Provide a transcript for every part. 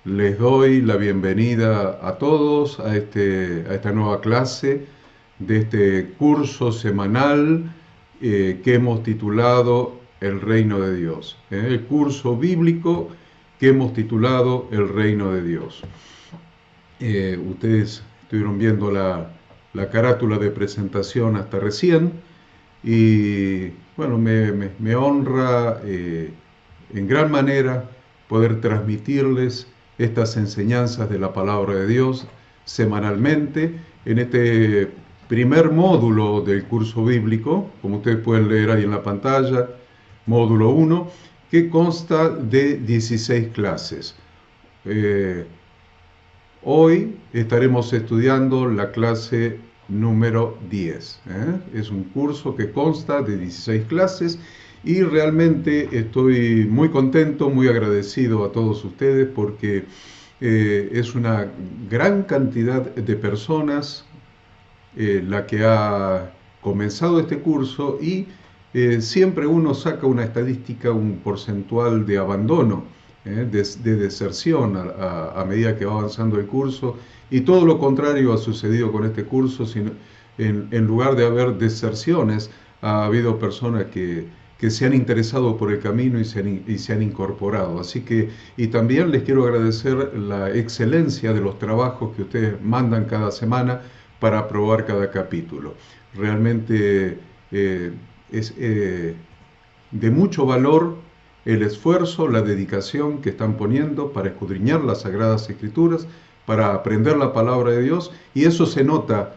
Les doy la bienvenida a todos a esta nueva clase de este curso semanal que hemos titulado El Reino de Dios. El curso bíblico que hemos titulado El Reino de Dios. Ustedes estuvieron viendo la carátula de presentación hasta recién y bueno, me honra en gran manera poder transmitirles estas enseñanzas de la palabra de Dios semanalmente en este primer módulo del curso bíblico, como ustedes pueden leer ahí en la pantalla, módulo 1, que consta de 16 clases. Hoy estaremos estudiando la clase número 10. Es un curso que consta de 16 clases y realmente estoy muy contento, muy agradecido a todos ustedes porque es una gran cantidad de personas la que ha comenzado este curso y siempre uno saca una estadística, un porcentual de abandono, de deserción a medida que va avanzando el curso, y todo lo contrario ha sucedido con este curso. En lugar de haber deserciones, ha habido personas que se han interesado por el camino y se han incorporado. Así que, y también les quiero agradecer la excelencia de los trabajos que ustedes mandan cada semana para aprobar cada capítulo. Realmente es de mucho valor el esfuerzo, la dedicación que están poniendo para escudriñar las Sagradas Escrituras, para aprender la palabra de Dios, y eso se nota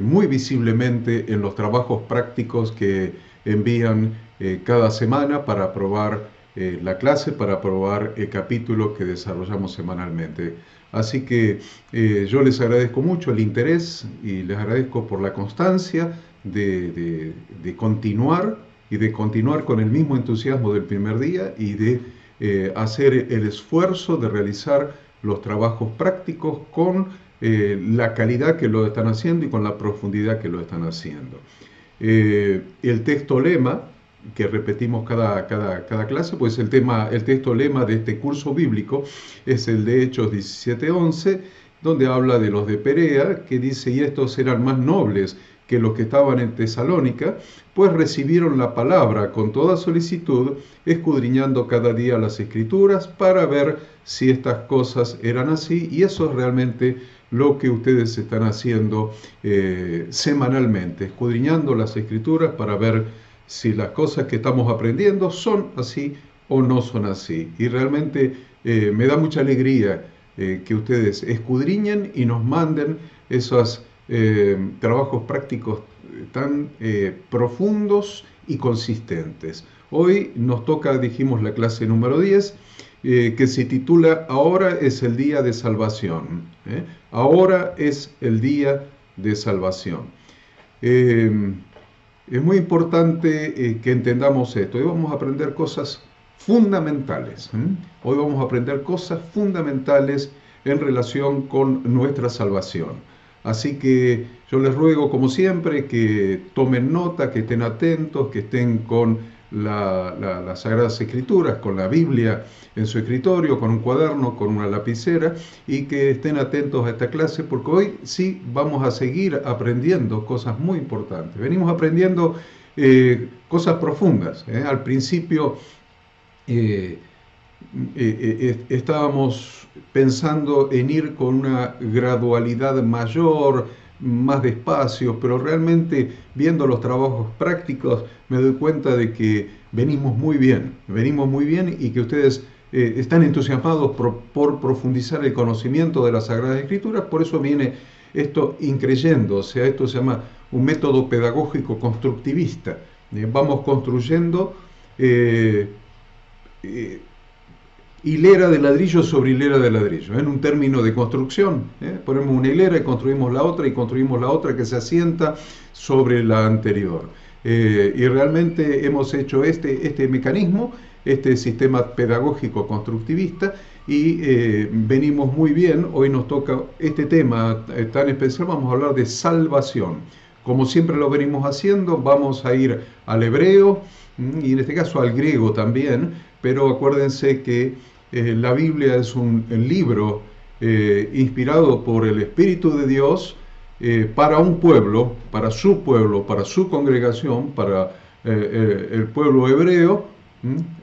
muy visiblemente en los trabajos prácticos que envían cada semana para aprobar la clase, para aprobar el capítulo que desarrollamos semanalmente. Así que yo les agradezco mucho el interés y les agradezco por la constancia de continuar y de continuar con el mismo entusiasmo del primer día y de hacer el esfuerzo de realizar los trabajos prácticos con la calidad que lo están haciendo y con la profundidad que lo están haciendo. El texto lema que repetimos cada clase, pues el texto lema de este curso bíblico es el de Hechos 17:11, donde habla de los de Perea, que dice: y estos eran más nobles que los que estaban en Tesalónica, pues recibieron la palabra con toda solicitud, escudriñando cada día las Escrituras para ver si estas cosas eran así. Y eso es realmente lo que ustedes están haciendo semanalmente, escudriñando las Escrituras para ver si las cosas que estamos aprendiendo son así o no son así. Y realmente me da mucha alegría que ustedes escudriñen y nos manden esos trabajos prácticos tan profundos y consistentes. Hoy nos toca, dijimos, la clase número 10, que se titula Ahora es el día de salvación. Ahora es el día de salvación. Es muy importante que entendamos esto. Hoy vamos a aprender cosas fundamentales. Hoy vamos a aprender cosas fundamentales en relación con nuestra salvación. Así que yo les ruego, como siempre, que tomen nota, que estén atentos, que estén con las Sagradas Escrituras, con la Biblia en su escritorio, con un cuaderno, con una lapicera, y que estén atentos a esta clase, porque hoy sí vamos a seguir aprendiendo cosas muy importantes. Venimos aprendiendo cosas profundas. Al principio estábamos pensando en ir con una gradualidad mayor, más despacio, pero realmente viendo los trabajos prácticos me doy cuenta de que venimos muy bien y que ustedes están entusiasmados por profundizar el conocimiento de las Sagradas Escrituras. Por eso viene esto increyendo, o sea, esto se llama un método pedagógico constructivista. Vamos construyendo hilera de ladrillo sobre hilera de ladrillo, en un término de construcción. Ponemos una hilera y construimos la otra que se asienta sobre la anterior. Y realmente hemos hecho este mecanismo, este sistema pedagógico constructivista, y venimos muy bien. Hoy nos toca este tema tan especial. Vamos a hablar de salvación. Como siempre lo venimos haciendo, vamos a ir al hebreo y en este caso al griego también, pero acuérdense que La Biblia es un libro inspirado por el Espíritu de Dios para un pueblo, para su congregación, para el pueblo hebreo,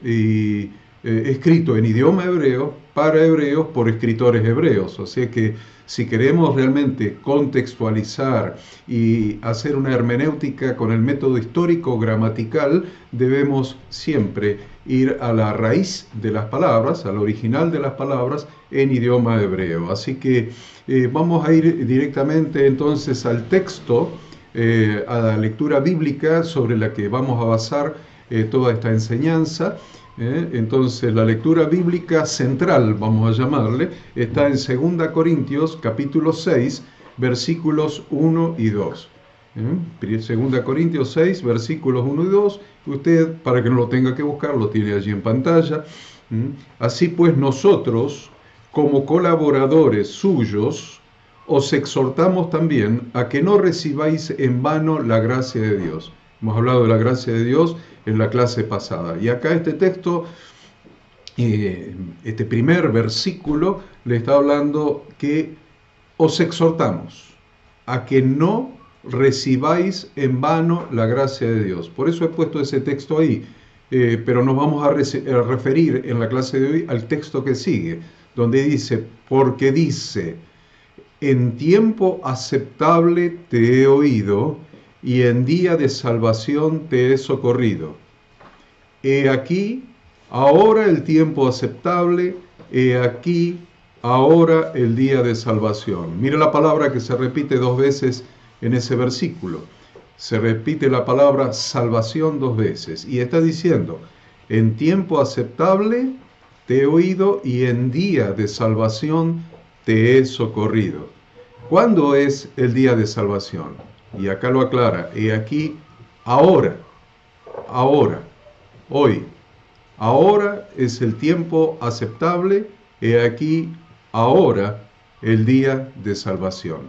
y escrito en idioma hebreo, para hebreos, por escritores hebreos. O sea que si queremos realmente contextualizar y hacer una hermenéutica con el método histórico gramatical, debemos siempre ir a la raíz de las palabras, al original de las palabras en idioma hebreo. Así que vamos a ir directamente entonces al texto, a la lectura bíblica sobre la que vamos a basar toda esta enseñanza. Entonces la lectura bíblica central, vamos a llamarle, está en 2 Corintios capítulo 6, versículos 1 y 2. 2 Corintios 6, versículos 1 y 2. Usted, para que no lo tenga que buscar, lo tiene allí en pantalla. Así pues nosotros, como colaboradores suyos, os exhortamos también a que no recibáis en vano la gracia de Dios. Hemos hablado de la gracia de Dios en la clase pasada. Y acá este texto, este primer versículo, le está hablando que os exhortamos a que no recibáis en vano la gracia de Dios. Por eso he puesto ese texto ahí, pero nos vamos a referir en la clase de hoy al texto que sigue, donde dice, porque dice, en tiempo aceptable te he oído, y en día de salvación te he socorrido. He aquí, ahora el tiempo aceptable, he aquí, ahora el día de salvación. Mira la palabra que se repite 2 veces en ese versículo. Se repite la palabra salvación 2 veces. Y está diciendo, en tiempo aceptable te he oído y en día de salvación te he socorrido. ¿Cuándo es el día de salvación? Y acá lo aclara, he aquí, ahora, hoy. Ahora es el tiempo aceptable, he aquí, ahora el día de salvación.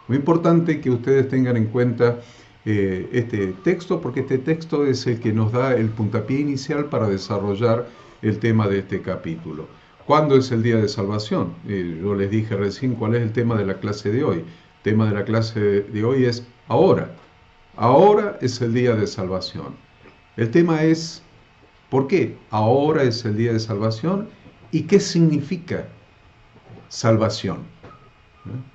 Muy importante que ustedes tengan en cuenta este texto, porque este texto es el que nos da el puntapié inicial para desarrollar el tema de este capítulo. ¿Cuándo es el día de salvación? Yo les dije recién cuál es el tema de la clase de hoy. El tema de la clase de hoy es ahora. Ahora es el día de salvación. El tema es, ¿por qué ahora es el día de salvación? ¿Y qué significa salvación?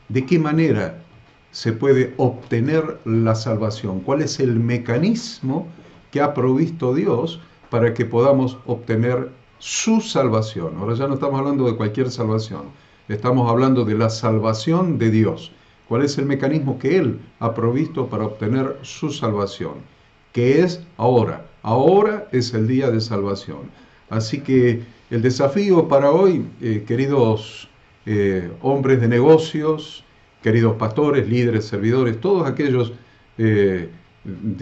¿De qué manera se puede obtener la salvación? ¿Cuál es el mecanismo que ha provisto Dios para que podamos obtener su salvación? Ahora ya no estamos hablando de cualquier salvación, estamos hablando de la salvación de Dios. ¿Cuál es el mecanismo que Él ha provisto para obtener su salvación? Que es ahora. Ahora es el día de salvación. Así que el desafío para hoy, queridos hombres de negocios, queridos pastores, líderes, servidores, todos aquellos de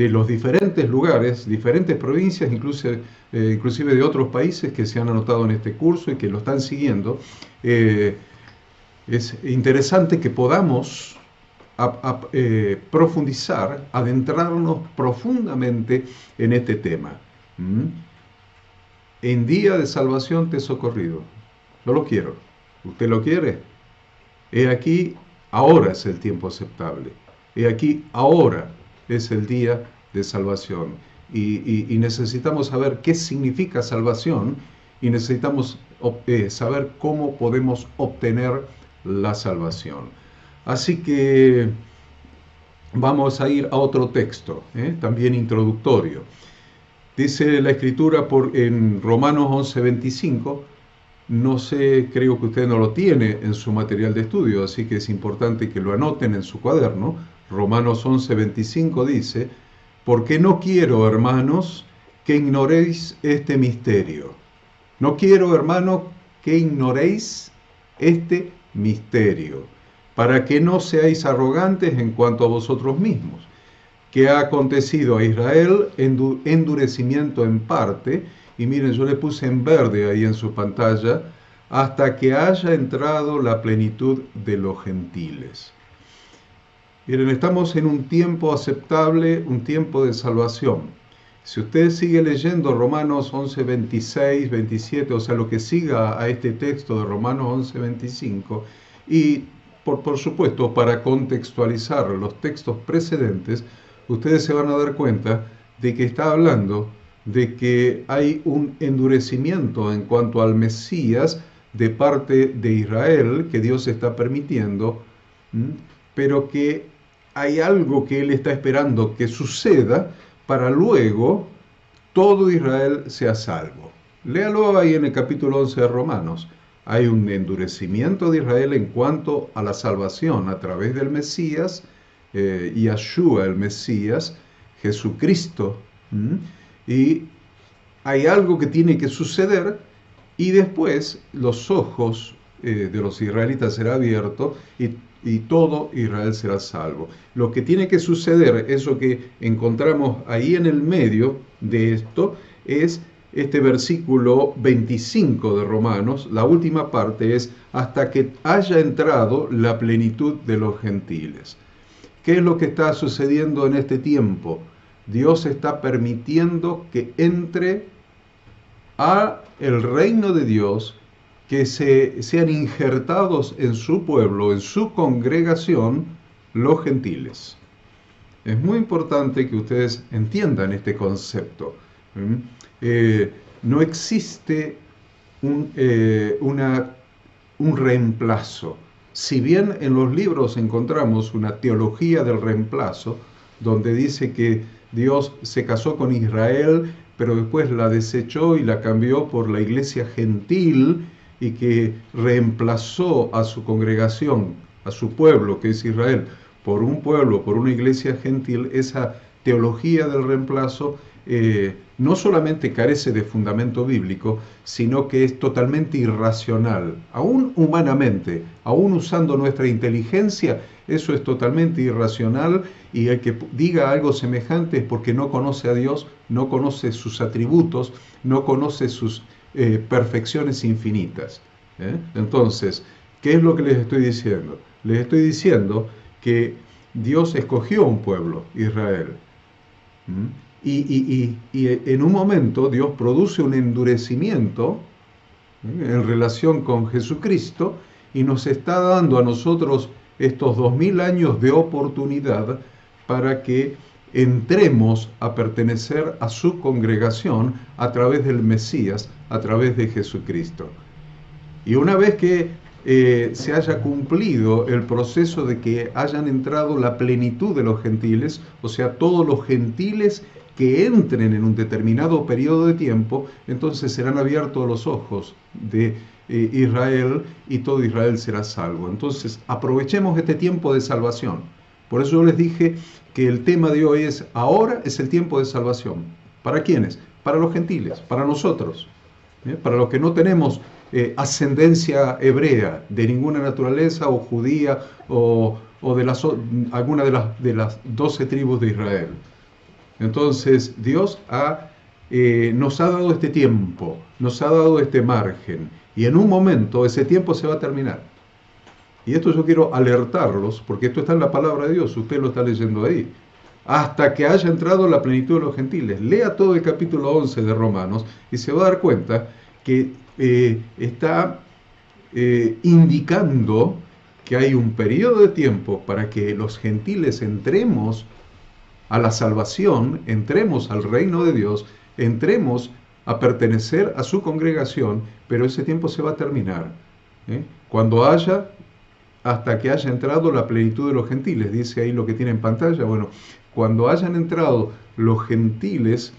los diferentes lugares, diferentes provincias, inclusive de otros países que se han anotado en este curso y que lo están siguiendo, es interesante que podamos profundizar, adentrarnos profundamente en este tema. En día de salvación te he socorrido. Yo lo quiero. ¿Usted lo quiere? He aquí, ahora es el tiempo aceptable. He aquí, ahora es el día de salvación. Y necesitamos saber qué significa salvación y necesitamos saber cómo podemos obtener la salvación. Así que vamos a ir a otro texto, también introductorio. Dice la Escritura en Romanos 11:25, no sé, creo que usted no lo tiene en su material de estudio, así que es importante que lo anoten en su cuaderno. Romanos 11:25 dice, porque no quiero, hermanos, que ignoréis este misterio. No quiero, hermano, que ignoréis este misterio, para que no seáis arrogantes en cuanto a vosotros mismos, que ha acontecido a Israel endurecimiento en parte, y miren, yo le puse en verde ahí en su pantalla, hasta que haya entrado la plenitud de los gentiles. Miren, estamos en un tiempo aceptable, un tiempo de salvación. Si usted sigue leyendo Romanos 11, 26, 27, o sea, lo que siga a este texto de Romanos 11, 25, y por supuesto, para contextualizar los textos precedentes, ustedes se van a dar cuenta de que está hablando de que hay un endurecimiento en cuanto al Mesías de parte de Israel que Dios está permitiendo, pero que hay algo que Él está esperando que suceda para luego todo Israel sea salvo. Léalo ahí en el capítulo 11 de Romanos. Hay un endurecimiento de Israel en cuanto a la salvación a través del Mesías, Yahshua el Mesías, Jesucristo, y hay algo que tiene que suceder y después los ojos de los israelitas serán abiertos y todo Israel será salvo. Lo que tiene que suceder, eso que encontramos ahí en el medio de esto, es este versículo 25 de Romanos. La última parte es hasta que haya entrado la plenitud de los gentiles. ¿Qué es lo que está sucediendo en este tiempo? Dios está permitiendo que entre a el reino de Dios, que sean injertados en su pueblo, en su congregación, los gentiles. Es muy importante que ustedes entiendan este concepto. No existe un reemplazo. Si bien en los libros encontramos una teología del reemplazo, donde dice que Dios se casó con Israel, pero después la desechó y la cambió por la iglesia gentil, y que reemplazó a su congregación, a su pueblo, que es Israel, por un pueblo, por una iglesia gentil, esa teología del reemplazo no solamente carece de fundamento bíblico, sino que es totalmente irracional. Aún humanamente, aún usando nuestra inteligencia, eso es totalmente irracional, y el que diga algo semejante es porque no conoce a Dios, no conoce sus atributos, no conoce sus perfecciones infinitas. Entonces, ¿qué es lo que les estoy diciendo? Les estoy diciendo que Dios escogió un pueblo, Israel. Y en un momento Dios produce un endurecimiento en relación con Jesucristo y nos está dando a nosotros estos 2000 años de oportunidad para que entremos a pertenecer a su congregación a través del Mesías, a través de Jesucristo. Y una vez que se haya cumplido el proceso de que hayan entrado la plenitud de los gentiles, o sea, todos los gentiles que entren en un determinado periodo de tiempo, entonces serán abiertos los ojos de Israel y todo Israel será salvo. Entonces, aprovechemos este tiempo de salvación. Por eso yo les dije que el tema de hoy es, ahora es el tiempo de salvación. ¿Para quiénes? Para los gentiles, para nosotros, para los que no tenemos ascendencia hebrea de ninguna naturaleza, o judía, o de alguna de las 12 tribus de Israel. Entonces Dios nos ha dado este tiempo, nos ha dado este margen, y en un momento ese tiempo se va a terminar. Y esto yo quiero alertarlos, porque esto está en la palabra de Dios, usted lo está leyendo ahí. Hasta que haya entrado la plenitud de los gentiles. Lea todo el capítulo 11 de Romanos y se va a dar cuenta que está indicando que hay un periodo de tiempo para que los gentiles entremos a la salvación, entremos al reino de Dios, entremos a pertenecer a su congregación, pero ese tiempo se va a terminar. Hasta que haya entrado la plenitud de los gentiles, dice ahí lo que tiene en pantalla. Bueno, cuando hayan entrado los gentiles,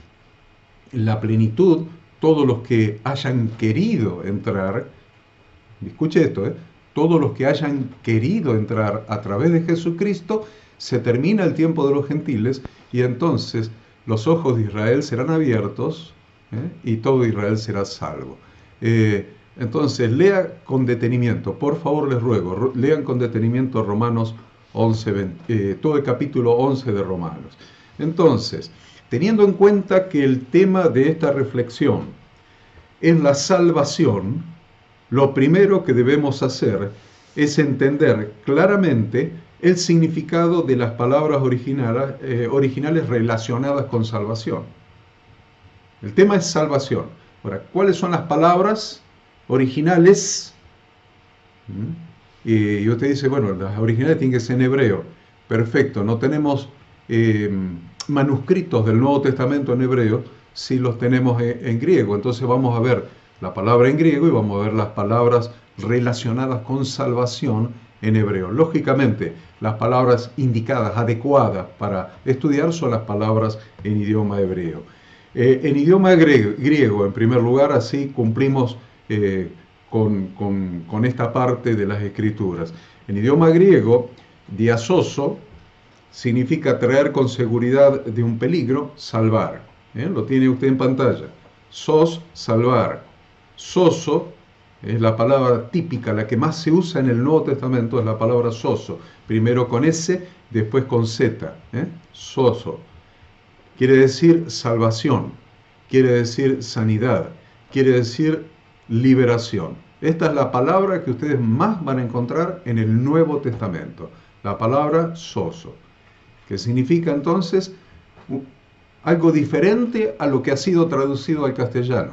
la plenitud, todos los que hayan querido entrar, escuche esto, todos los que hayan querido entrar a través de Jesucristo, se termina el tiempo de los gentiles y entonces los ojos de Israel serán abiertos y todo Israel será salvo. Entonces, lea con detenimiento, por favor les ruego, lean con detenimiento Romanos 11, todo el capítulo 11 de Romanos. Entonces, teniendo en cuenta que el tema de esta reflexión es la salvación, lo primero que debemos hacer es entender claramente el significado de las palabras originales relacionadas con salvación. El tema es salvación. Ahora, ¿cuáles son las palabras originales? Y usted dice, bueno, las originales tienen que ser en hebreo. Perfecto, no tenemos manuscritos del Nuevo Testamento en hebreo, sí los tenemos en griego. Entonces vamos a ver la palabra en griego y vamos a ver las palabras relacionadas con salvación en hebreo. Lógicamente, las palabras indicadas, adecuadas para estudiar son las palabras en idioma hebreo. En idioma griego, en primer lugar, así cumplimos con esta parte de las escrituras. En idioma griego, diasoso significa traer con seguridad de un peligro, salvar. Lo tiene usted en pantalla. Sos, salvar. Soso es la palabra típica, la que más se usa en el Nuevo Testamento, es la palabra soso. Primero con S, después con Z. Soso. Quiere decir salvación, quiere decir sanidad, quiere decir liberación. Esta es la palabra que ustedes más van a encontrar en el Nuevo Testamento, la palabra soso, que significa entonces algo diferente a lo que ha sido traducido al castellano.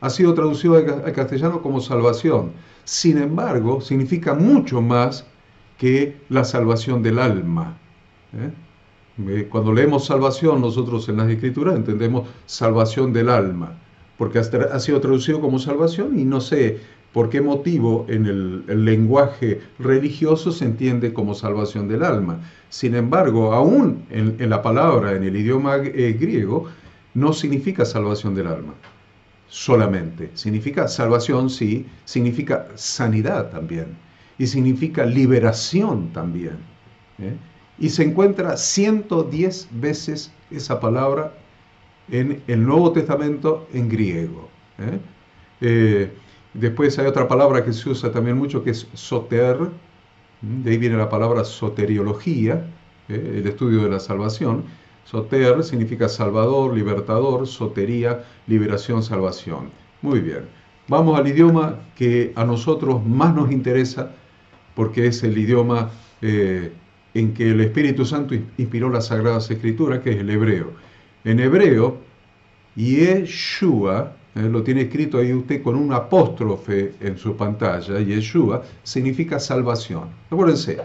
Ha sido traducido al castellano como salvación. Sin embargo, significa mucho más que la salvación del alma. Cuando leemos salvación, nosotros en las Escrituras entendemos salvación del alma, porque ha sido traducido como salvación y no sé por qué motivo en el lenguaje religioso se entiende como salvación del alma. Sin embargo, aún en la palabra, en el idioma griego, no significa salvación del alma solamente. Significa salvación, sí, significa sanidad también, y significa liberación también. Y se encuentra 110 veces esa palabra en el Nuevo Testamento en griego. Después hay otra palabra que se usa también mucho que es soter, de ahí viene la palabra soteriología, el estudio de la salvación. Soter significa salvador, libertador, sotería, liberación, salvación. Muy bien, vamos al idioma que a nosotros más nos interesa, porque es el idioma en que el Espíritu Santo inspiró las Sagradas Escrituras, que es el hebreo. En hebreo, Yeshua, lo tiene escrito ahí usted con un apóstrofe en su pantalla, Yeshua significa salvación. Acuérdense,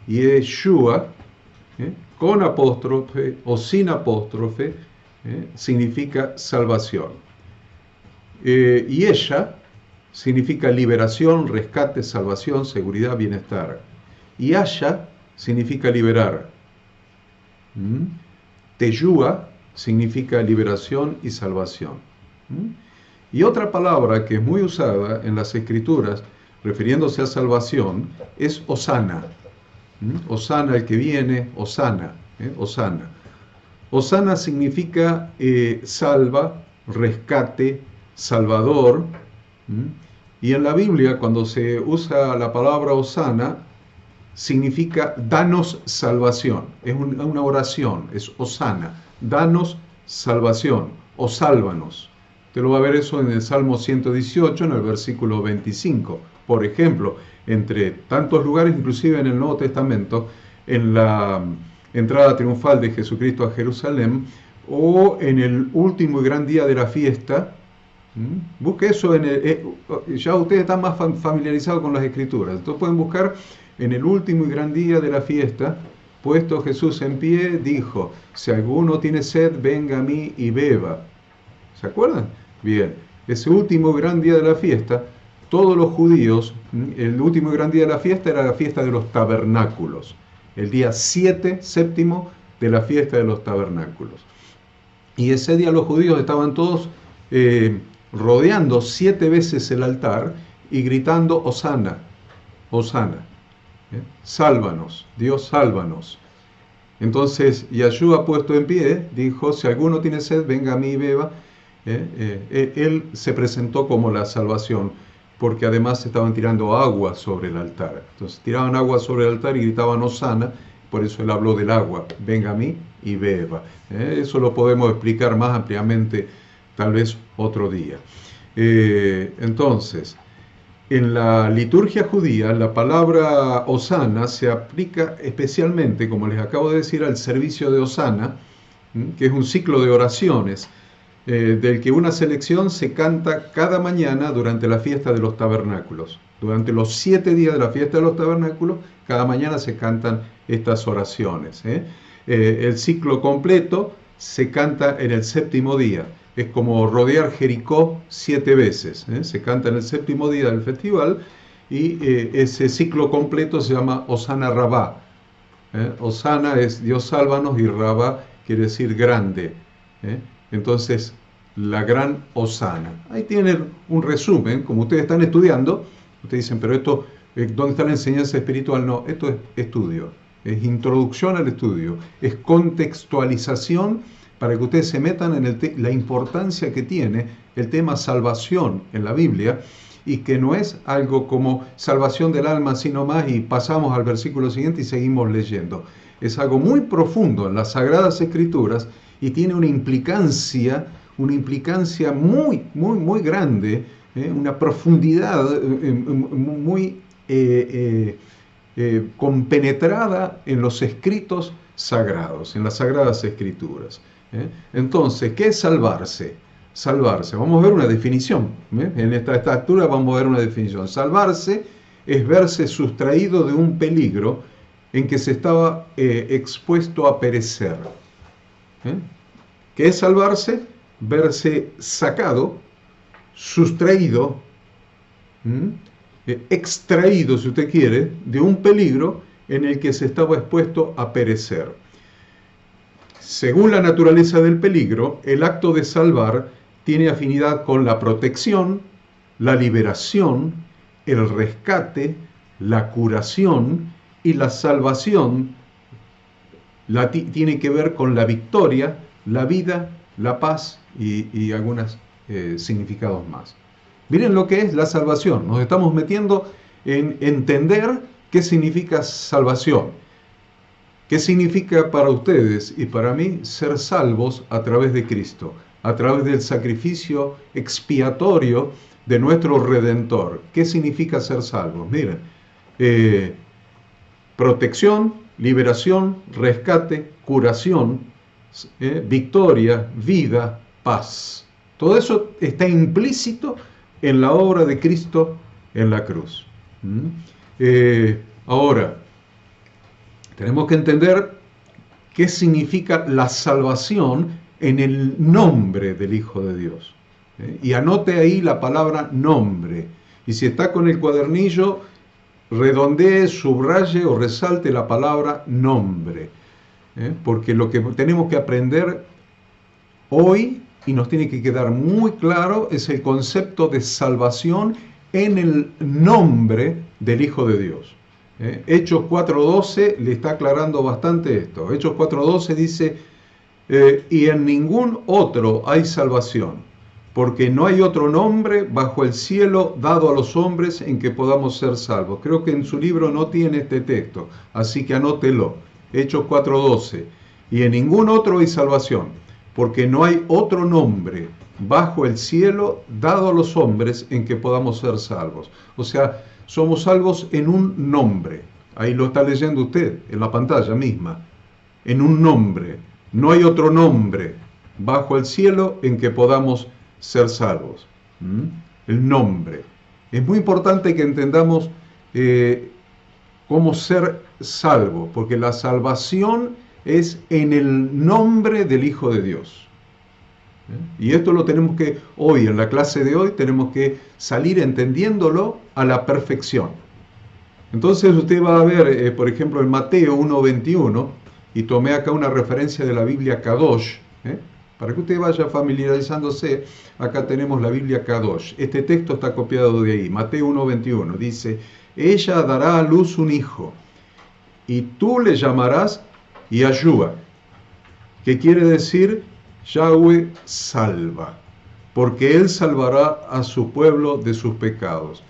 Yeshua, con apóstrofe o sin apóstrofe, significa salvación. Yesha significa liberación, rescate, salvación, seguridad, bienestar. Yasha significa liberar. Teyúa significa liberación y salvación. Y otra palabra que es muy usada en las Escrituras, refiriéndose a salvación, es Hosana. Hosana el que viene, Hosana. Hosana. Hosana significa salva, rescate, salvador. Y en la Biblia, cuando se usa la palabra Hosana, significa danos salvación. Es una oración, es Hosana. Danos salvación o sálvanos. Usted lo va a ver eso en el Salmo 118, en el versículo 25. Por ejemplo, entre tantos lugares, inclusive en el Nuevo Testamento, en la entrada triunfal de Jesucristo a Jerusalén, o en el último y gran día de la fiesta. Busque eso, ya ustedes están más familiarizados con las Escrituras, entonces pueden buscar en el último y gran día de la fiesta. Puesto Jesús en pie, dijo, si alguno tiene sed, venga a mí y beba. ¿Se acuerdan? Bien, ese último gran día de la fiesta, todos los judíos, el último gran día de la fiesta era la fiesta de los tabernáculos, el día séptimo de la fiesta de los tabernáculos. Y ese día los judíos estaban todos rodeando 7 veces el altar y gritando, Hosana, Hosana, sálvanos, Dios sálvanos. Entonces Yeshua, puesto en pie, dijo, si alguno tiene sed, venga a mí y beba. Él se presentó como la salvación, porque además estaban tirando agua sobre el altar. Entonces tiraban agua sobre el altar y gritaban Hosana, por eso él habló del agua, venga a mí y beba. Eso lo podemos explicar más ampliamente tal vez otro día. Entonces, en la liturgia judía, la palabra Hosana se aplica especialmente, como les acabo de decir, al servicio de Hosana, que es un ciclo de oraciones. del que una selección se canta cada mañana durante la fiesta de los tabernáculos. Durante los 7 días de la fiesta de los tabernáculos, cada mañana se cantan estas oraciones. El ciclo completo se canta en el 7º día. Es como rodear Jericó 7 veces. Se canta en el 7º día del festival y ese ciclo completo se llama Osana Rabá. Osana es Dios sálvanos y Rabá quiere decir grande. Entonces, la gran Osana. Ahí tienen un resumen, como ustedes están estudiando, ustedes dicen, pero esto, ¿dónde está la enseñanza espiritual? No, esto es estudio, es introducción al estudio, es contextualización para que ustedes se metan en la importancia que tiene el tema salvación en la Biblia, y que no es algo como salvación del alma, sino más, y pasamos al versículo siguiente y seguimos leyendo. Es algo muy profundo en las Sagradas Escrituras y tiene una implicancia muy, muy, muy grande, una profundidad muy compenetrada en los escritos sagrados, en las Sagradas Escrituras. Entonces, ¿qué es salvarse? Salvarse, vamos a ver una definición. En esta altura vamos a ver una definición. Salvarse es verse sustraído de un peligro en que se estaba expuesto a perecer. ¿Qué es salvarse? Verse sacado, sustraído, extraído, si usted quiere, de un peligro en el que se estaba expuesto a perecer. Según la naturaleza del peligro, el acto de salvar tiene afinidad con la protección, la liberación, el rescate, la curación, y la salvación tiene que ver con la victoria, la vida, la paz y algunos significados más. Miren lo que es la salvación. Nos estamos metiendo en entender qué significa salvación. ¿Qué significa para ustedes y para mí ser salvos a través de Cristo? A través del sacrificio expiatorio de nuestro Redentor. ¿Qué significa ser salvos? Miren, protección, liberación, rescate, curación, victoria, vida, paz. Todo eso está implícito en la obra de Cristo en la cruz. Ahora, tenemos que entender qué significa la salvación en el nombre del Hijo de Dios. Y anote ahí la palabra nombre. Y si está con el cuadernillo, redondee, subraye o resalte la palabra nombre. Porque lo que tenemos que aprender hoy, y nos tiene que quedar muy claro, es el concepto de salvación en el nombre del Hijo de Dios. Hechos 4.12 le está aclarando bastante esto. Hechos 4.12 dice, y en ningún otro hay salvación, porque no hay otro nombre bajo el cielo dado a los hombres en que podamos ser salvos. Creo que en su libro no tiene este texto, así que anótelo. Hechos 4.12, y en ningún otro hay salvación, porque no hay otro nombre bajo el cielo dado a los hombres en que podamos ser salvos. O sea, somos salvos en un nombre. Ahí lo está leyendo usted, en la pantalla misma. En un nombre. No hay otro nombre bajo el cielo en que podamos ser salvos. El nombre. Es muy importante que entendamos cómo ser salvo, porque la salvación es en el nombre del Hijo de Dios. Y esto lo tenemos que, hoy, en la clase de hoy, tenemos que salir entendiéndolo a la perfección. Entonces usted va a ver, por ejemplo, en Mateo 1.21, y tomé acá una referencia de la Biblia Kadosh, para que usted vaya familiarizándose. Acá tenemos la Biblia Kadosh. Este texto está copiado de ahí, Mateo 1.21, dice, ella dará a luz un hijo, y tú le llamarás Yahshua, que quiere decir Yahweh salva, porque él salvará a su pueblo de sus pecados.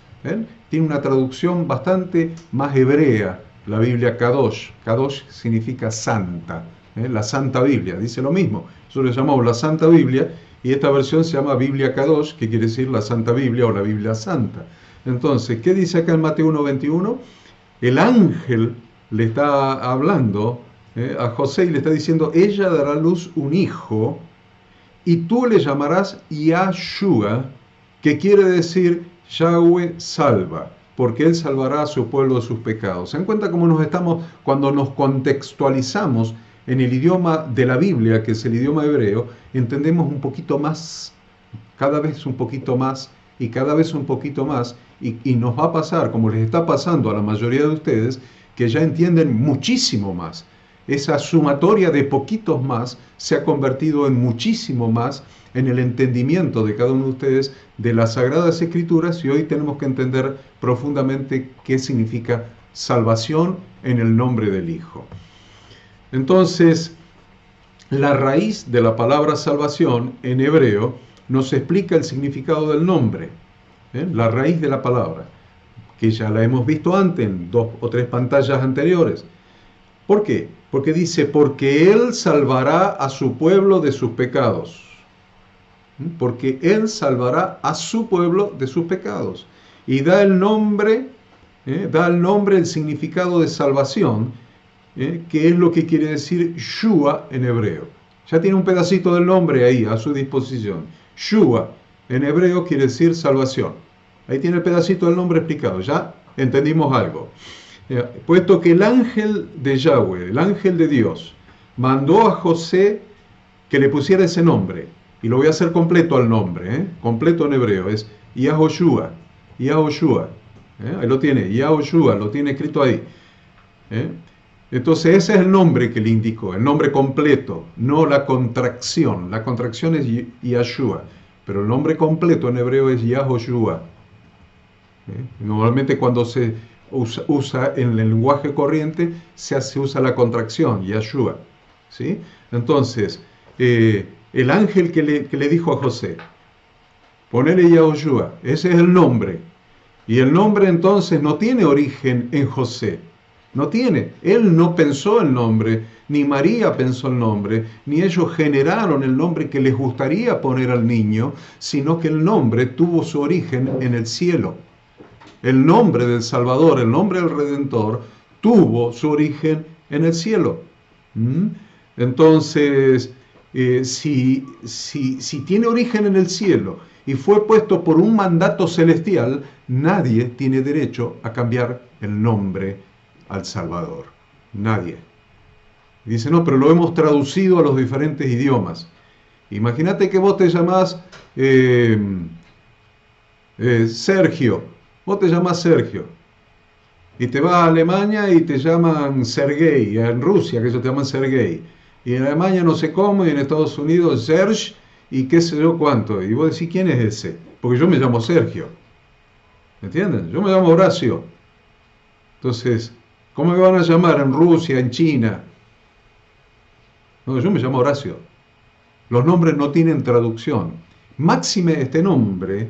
Tiene una traducción bastante más hebrea, la Biblia Kadosh. Kadosh significa santa, la Santa Biblia, dice lo mismo. Nosotros le llamamos la Santa Biblia, y esta versión se llama Biblia Kadosh, que quiere decir la Santa Biblia o la Biblia Santa. Entonces, ¿qué dice acá en Mateo 1.21? El ángel le está hablando a José y le está diciendo, ella dará a luz un hijo, y tú le llamarás Yahshua, que quiere decir Yahweh salva, porque Él salvará a su pueblo de sus pecados. ¿Se dan cuenta cómo cuando nos contextualizamos en el idioma de la Biblia, que es el idioma hebreo, entendemos un poquito más, cada vez un poquito más, y cada vez un poquito más, y nos va a pasar, como les está pasando a la mayoría de ustedes, que ya entienden muchísimo más. Esa sumatoria de poquitos más se ha convertido en muchísimo más en el entendimiento de cada uno de ustedes de las Sagradas Escrituras, y hoy tenemos que entender profundamente qué significa salvación en el nombre del Hijo. Entonces, la raíz de la palabra salvación en hebreo nos explica el significado del nombre, la raíz de la palabra, que ya la hemos visto antes en 2 o 3 pantallas anteriores. ¿Por qué? Porque dice, porque Él salvará a su pueblo de sus pecados. Porque Él salvará a su pueblo de sus pecados. Y da el nombre, el significado de salvación, que es lo que quiere decir Shua en hebreo. Ya tiene un pedacito del nombre ahí a su disposición. Shua en hebreo quiere decir salvación. Ahí tiene el pedacito del nombre explicado. Ya entendimos algo. Puesto que el ángel de Yahweh, el ángel de Dios, mandó a José que le pusiera ese nombre, y lo voy a hacer completo al nombre, completo en hebreo, es Yahoshua, Yahoshua, ahí lo tiene, Yahoshua, lo tiene escrito ahí. Entonces ese es el nombre que le indicó, el nombre completo, no la contracción es Yahshua, pero el nombre completo en hebreo es Yahoshua. Normalmente cuando se usa en el lenguaje corriente, se usa la contracción, Yahshua, ¿sí? Entonces, el ángel que le dijo a José, ponele Yahoshua, ese es el nombre. Y el nombre entonces no tiene origen en José, no tiene. Él no pensó el nombre, ni María pensó el nombre, ni ellos generaron el nombre que les gustaría poner al niño, sino que el nombre tuvo su origen en el cielo. El nombre del Salvador, el nombre del Redentor, tuvo su origen en el cielo. Entonces, si tiene origen en el cielo y fue puesto por un mandato celestial, nadie tiene derecho a cambiar el nombre al Salvador. Nadie. Dice, no, pero lo hemos traducido a los diferentes idiomas. Imagínate que vos te llamás Sergio. Vos te llamás Sergio y te vas a Alemania y te llaman Sergei, en Rusia que ellos te llaman Sergei, y en Alemania no sé cómo, y en Estados Unidos Serge, y qué sé yo cuánto, y vos decís, ¿quién es ese? Porque yo me llamo Sergio, ¿me entienden? Yo me llamo Horacio. Entonces, ¿cómo me van a llamar en Rusia, en China? No, yo me llamo Horacio. Los nombres no tienen traducción. Máxime este nombre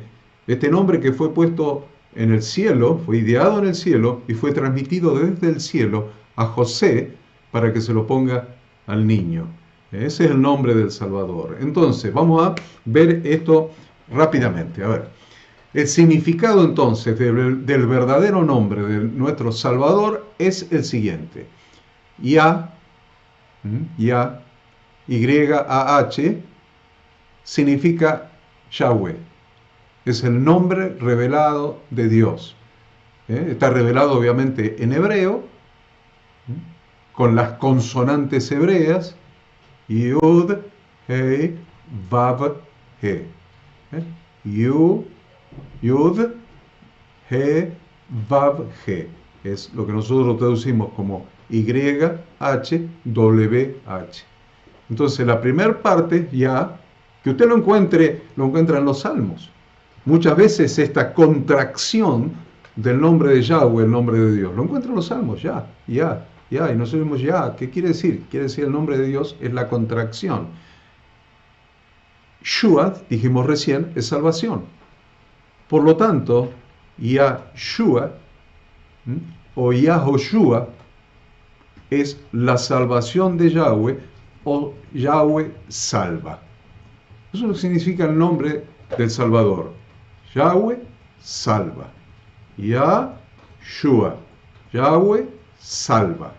que fue puesto en el cielo, fue ideado en el cielo y fue transmitido desde el cielo a José para que se lo ponga al niño. Ese es el nombre del Salvador. Entonces, vamos a ver esto rápidamente. A ver, el significado entonces del verdadero nombre de nuestro Salvador es el siguiente. Y-A-H, significa Yahweh. Es el nombre revelado de Dios. Está revelado obviamente en hebreo, con las consonantes hebreas, Yud, He, Vav, He. Yud, He, Vav, He. Es lo que nosotros traducimos como Y-H, W-H. Entonces la primera parte, ya, que usted lo encuentra en los Salmos. Muchas veces esta contracción del nombre de Yahweh, el nombre de Dios, lo encuentra en los Salmos, y nosotros vemos ¿qué quiere decir? Quiere decir el nombre de Dios es la contracción. Shua, dijimos recién, es salvación. Por lo tanto, Yahshua o Yahoshua es la salvación de Yahweh o Yahweh salva. Eso es lo que significa el nombre del Salvador. Yahweh salva. Yahshua. Yahweh salva.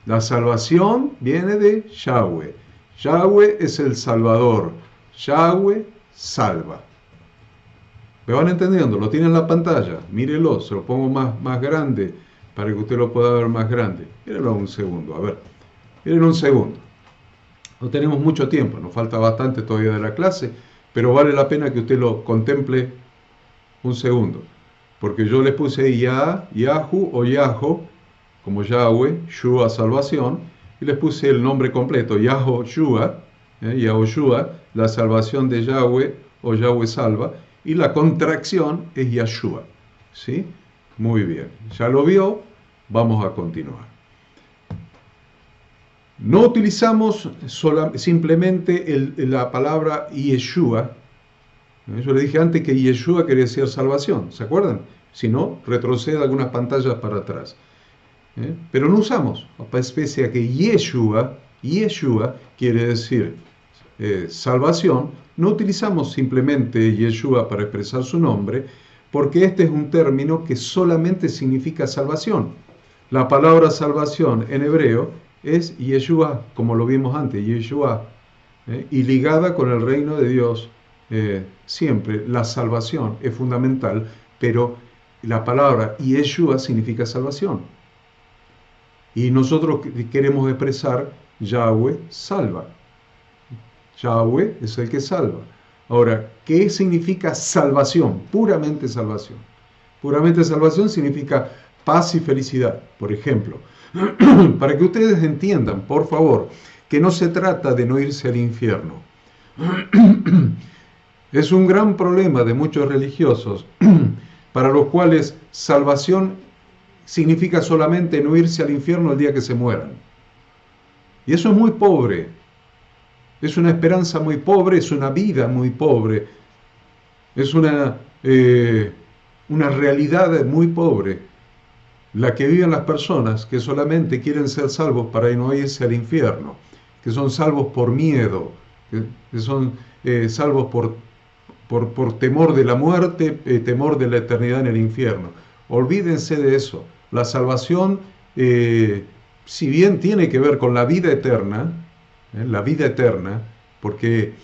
La salvación viene de Yahweh. Yahweh es el Salvador. Yahweh salva. ¿Me van entendiendo? Lo tiene en la pantalla. Mírelo, se lo pongo más grande para que usted lo pueda ver más grande. Mírenlo un segundo, a ver. Miren un segundo. No tenemos mucho tiempo, nos falta bastante todavía de la clase, pero vale la pena que usted lo contemple un segundo. Porque yo les puse Yahu o Yaho, como Yahweh, Shua, salvación, y les puse el nombre completo, Yahoshua, Yahoshua, la salvación de Yahweh o Yahweh salva, y la contracción es Yahshua. ¿Sí? Muy bien. ¿Ya lo vio? Vamos a continuar. No utilizamos simplemente la palabra Yeshua. Yo le dije antes que Yeshua quería decir salvación, ¿se acuerdan? Si no, retrocede algunas pantallas para atrás. Pero no usamos, especie a que Yeshua quiere decir salvación, no utilizamos simplemente Yeshua para expresar su nombre, porque este es un término que solamente significa salvación. La palabra salvación en hebreo es Yeshua, como lo vimos antes, Yeshua, y ligada con el reino de Dios. Siempre la salvación es fundamental, pero la palabra Yeshua significa salvación. Y nosotros queremos expresar Yahweh salva. Yahweh es el que salva. Ahora, ¿qué significa salvación? Puramente salvación. Puramente salvación significa paz y felicidad. Por ejemplo, para que ustedes entiendan, por favor, que no se trata de no irse al infierno. Es un gran problema de muchos religiosos para los cuales salvación significa solamente no irse al infierno el día que se mueran. Y eso es muy pobre. Es una esperanza muy pobre, es una vida muy pobre. Es una realidad muy pobre la que viven las personas que solamente quieren ser salvos para no irse al infierno, que son salvos por miedo, que son salvos por temor de la muerte, temor de la eternidad en el infierno. Olvídense de eso. La salvación, si bien tiene que ver con la vida eterna, porque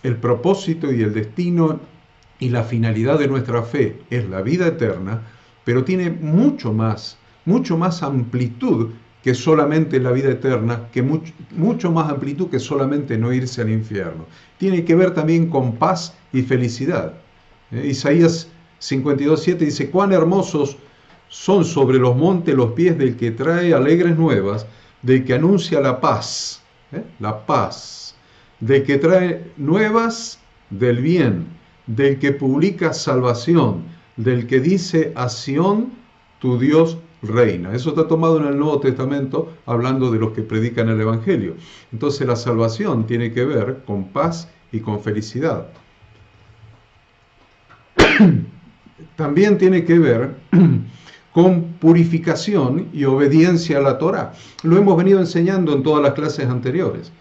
el propósito y el destino y la finalidad de nuestra fe es la vida eterna, pero tiene mucho más amplitud que solamente la vida eterna, que mucho más amplitud que solamente no irse al infierno. Tiene que ver también con paz y felicidad. Isaías 52:7 dice: cuán hermosos son sobre los montes los pies del que trae alegres nuevas, del que anuncia la paz, del que trae nuevas del bien, del que publica salvación, del que dice a Sión, tu Dios reina. Eso está tomado en el Nuevo Testamento, hablando de los que predican el Evangelio. Entonces la salvación tiene que ver con paz y con felicidad. También tiene que ver con purificación y obediencia a la Torá. Lo hemos venido enseñando en todas las clases anteriores.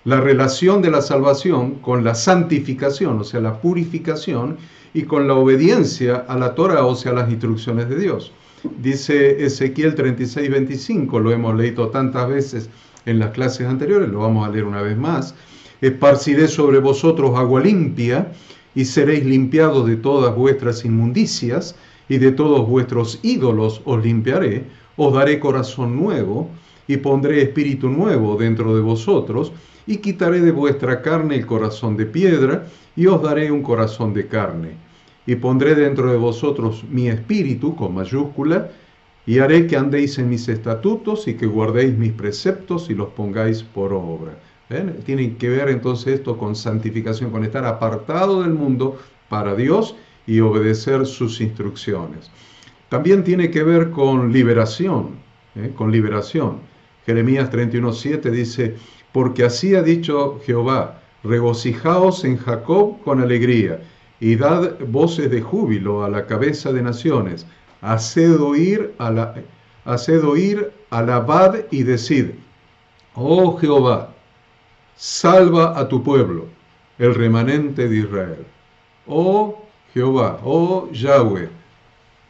La relación de la salvación con la santificación, o sea, la purificación, y con la obediencia a la Torá, o sea, las instrucciones de Dios. Dice Ezequiel 36:25, lo hemos leído tantas veces en las clases anteriores, lo vamos a leer una vez más. Esparciré sobre vosotros agua limpia, y seréis limpiados de todas vuestras inmundicias, y de todos vuestros ídolos os limpiaré. Os daré corazón nuevo, y pondré espíritu nuevo dentro de vosotros, y quitaré de vuestra carne el corazón de piedra, y os daré un corazón de carne. Y pondré dentro de vosotros mi espíritu, con mayúscula, y haré que andéis en mis estatutos, y que guardéis mis preceptos, y los pongáis por obra. ¿Ven? Tiene que ver entonces esto con santificación, con estar apartado del mundo para Dios y obedecer sus instrucciones. También tiene que ver con liberación, Jeremías 31:7 dice: porque así ha dicho Jehová, regocijaos en Jacob con alegría, y dad voces de júbilo a la cabeza de naciones, haced oír alabad y decid: oh Jehová, salva a tu pueblo, el remanente de Israel. Oh Jehová, oh Yahweh,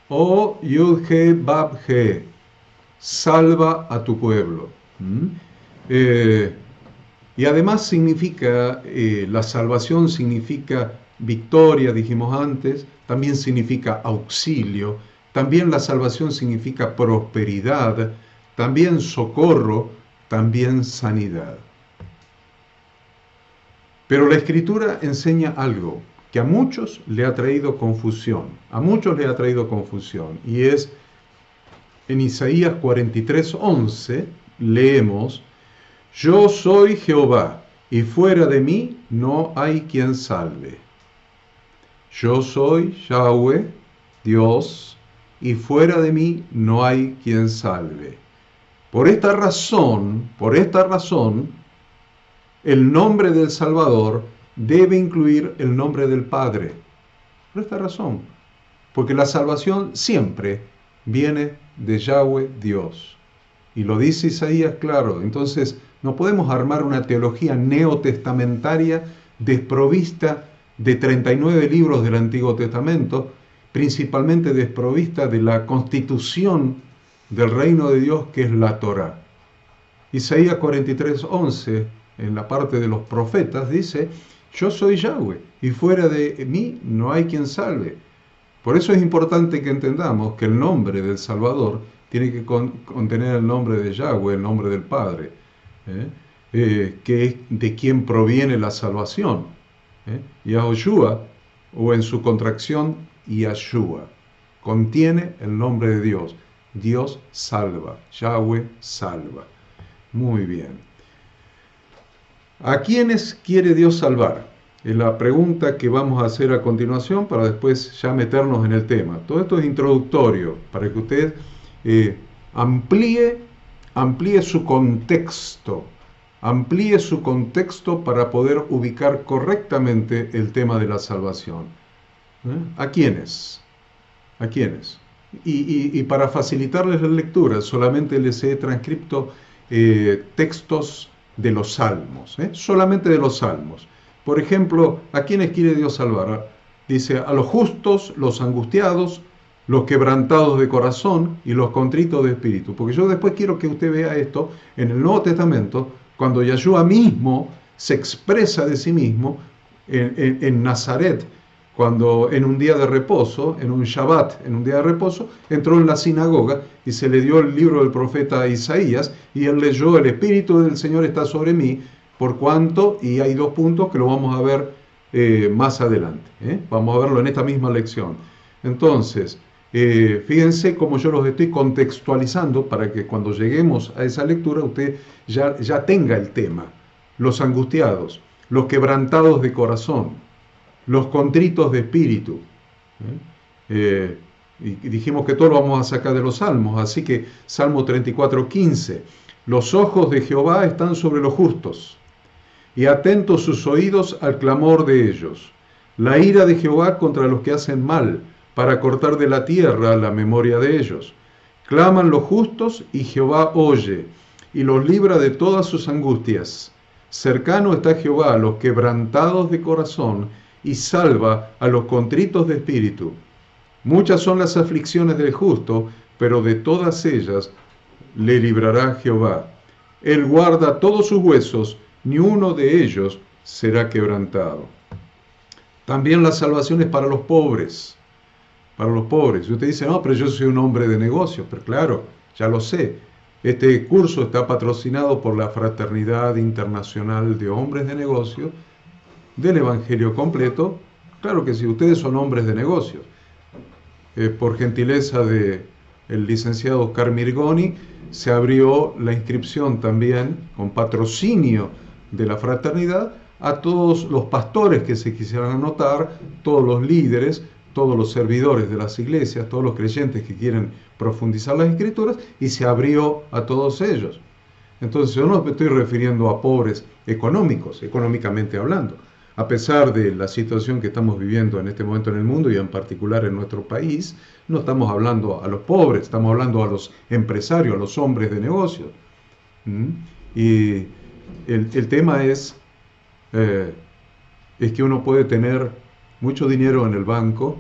oh Yud-He-Bab-He, salva a tu pueblo. Y además significa, la salvación significa victoria, dijimos antes, también significa auxilio, también la salvación significa prosperidad, también socorro, también sanidad. Pero la Escritura enseña algo que a muchos le ha traído confusión, y es en Isaías 43:11 leemos: Yo soy Jehová, y fuera de mí no hay quien salve. Yo soy Yahweh, Dios, y fuera de mí no hay quien salve. Por esta razón, el nombre del Salvador debe incluir el nombre del Padre. Por esta razón, porque la salvación siempre viene de Yahweh, Dios. Y lo dice Isaías, claro. Entonces, no podemos armar una teología neotestamentaria desprovista de 39 libros del Antiguo Testamento, principalmente desprovista de la constitución del reino de Dios, que es la Torá. Isaías 43:11, en la parte de los profetas, dice: Yo soy Yahweh, y fuera de mí no hay quien salve. Por eso es importante que entendamos que el nombre del Salvador tiene que contener el nombre de Yahweh, el nombre del Padre, que es de quien proviene la salvación. Yahushua, o en su contracción, Yahshua, contiene el nombre de Dios. Dios salva, Yahweh salva. Muy bien. ¿A quiénes quiere Dios salvar? Es la pregunta que vamos a hacer a continuación para después ya meternos en el tema. Todo esto es introductorio para que usted amplíe su contexto, para poder ubicar correctamente el tema de la salvación. ¿A quiénes? ¿A quiénes? Y para facilitarles la lectura, solamente les he transcrito textos de los Salmos, solamente de los Salmos. Por ejemplo, ¿a quiénes quiere Dios salvar? Dice: a los justos, los angustiados, los quebrantados de corazón y los contritos de espíritu. Porque yo después quiero que usted vea esto en el Nuevo Testamento, cuando Yahshua mismo se expresa de sí mismo en Nazaret, cuando en un día de reposo, en un Shabbat, en un día de reposo, entró en la sinagoga y se le dio el libro del profeta Isaías, y él leyó: el Espíritu del Señor está sobre mí, por cuanto, y hay dos puntos que lo vamos a ver más adelante. Vamos a verlo en esta misma lección. Entonces, fíjense cómo yo los estoy contextualizando para que cuando lleguemos a esa lectura usted ya tenga el tema. Los angustiados, los quebrantados de corazón, los contritos de espíritu. Y dijimos que todo lo vamos a sacar de los Salmos, así que Salmo 34:15. Los ojos de Jehová están sobre los justos, y atentos sus oídos al clamor de ellos. La ira de Jehová contra los que hacen mal, para cortar de la tierra la memoria de ellos. Claman los justos, y Jehová oye, y los libra de todas sus angustias. Cercano está Jehová a los quebrantados de corazón, y salva a los contritos de espíritu. Muchas son las aflicciones del justo, pero de todas ellas le librará Jehová. Él guarda todos sus huesos, ni uno de ellos será quebrantado. También la salvación es para los pobres. Para los pobres. Y usted dice: no, pero yo soy un hombre de negocios. Pero claro, ya lo sé. Este curso está patrocinado por la Fraternidad Internacional de Hombres de Negocios del Evangelio Completo. Claro que sí, ustedes son hombres de negocios. Por gentileza del licenciado Oscar Mirgoni, se abrió la inscripción también, con patrocinio de la fraternidad, a todos los pastores que se quisieran anotar, todos los líderes, todos los servidores de las iglesias, todos los creyentes que quieren profundizar las escrituras, y se abrió a todos ellos. Entonces yo no me estoy refiriendo a pobres económicamente hablando. A pesar de la situación que estamos viviendo en este momento en el mundo y en particular en nuestro país, no estamos hablando a los pobres, estamos hablando a los empresarios, a los hombres de negocios. Y el tema es que uno puede tener mucho dinero en el banco,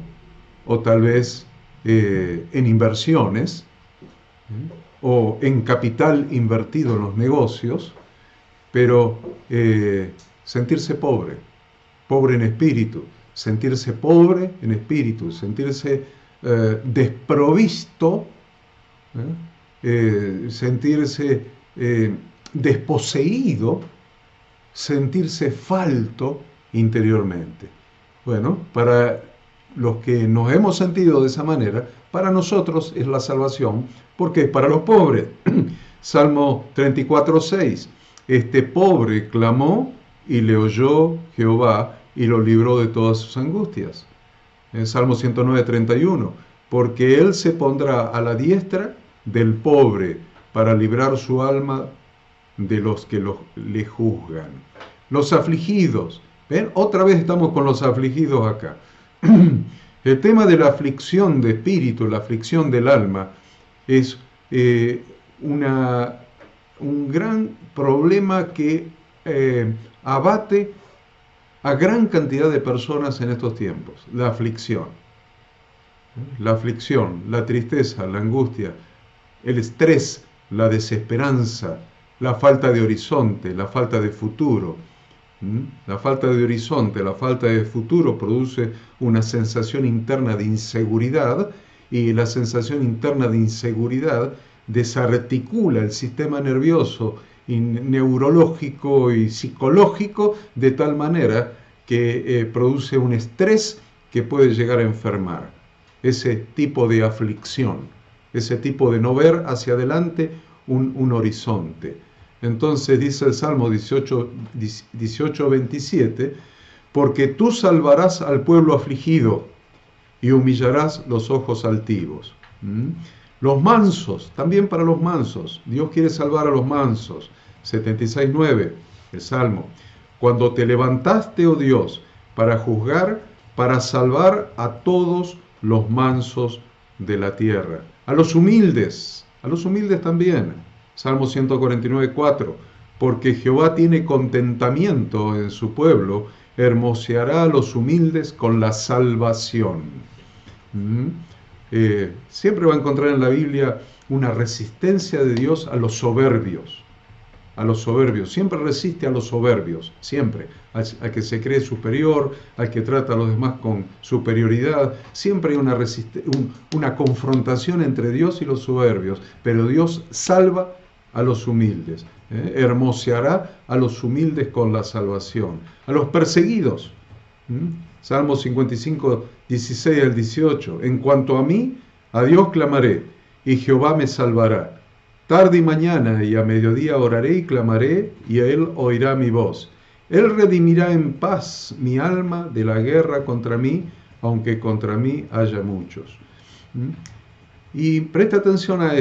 o tal vez en inversiones, o en capital invertido en los negocios, pero sentirse pobre, pobre en espíritu, sentirse pobre en espíritu, sentirse desprovisto, sentirse desposeído, sentirse falto interiormente. Bueno, para los que nos hemos sentido de esa manera, para nosotros es la salvación, porque es para los pobres. Salmo 34:6, este pobre clamó y le oyó Jehová y lo libró de todas sus angustias. En Salmo 109:31, porque él se pondrá a la diestra del pobre para librar su alma de los que le juzgan. Los afligidos, ¿ven? Otra vez estamos con los afligidos acá. El tema de la aflicción de espíritu, la aflicción del alma, es un gran problema que abate a gran cantidad de personas en estos tiempos. La aflicción, la tristeza, la angustia, el estrés, la desesperanza, la falta de horizonte, la falta de futuro. La falta de horizonte, la falta de futuro produce una sensación interna de inseguridad, y la sensación interna de inseguridad desarticula el sistema nervioso, neurológico y psicológico de tal manera que produce un estrés que puede llegar a enfermar. Ese tipo de aflicción, ese tipo de no ver hacia adelante un horizonte. Entonces dice el Salmo 18:27, porque tú salvarás al pueblo afligido y humillarás los ojos altivos. Los mansos, también para los mansos, Dios quiere salvar a los mansos. 76:9, el Salmo, cuando te levantaste, oh Dios, para juzgar, para salvar a todos los mansos de la tierra. A los humildes también. Salmo 149:4, porque Jehová tiene contentamiento en su pueblo, hermoseará a los humildes con la salvación. Siempre va a encontrar en la Biblia una resistencia de Dios a los soberbios. Siempre resiste a los soberbios, siempre, al que se cree superior, al que trata a los demás con superioridad. Siempre hay una confrontación entre Dios y los soberbios, pero Dios salva a los humildes, hermoseará a los humildes con la salvación. A los perseguidos, Salmo 55:16 al 18, en cuanto a mí, a Dios clamaré, y Jehová me salvará. Tarde y mañana y a mediodía oraré y clamaré, y Él oirá mi voz. Él redimirá en paz mi alma de la guerra contra mí, aunque contra mí haya muchos. Y presta atención a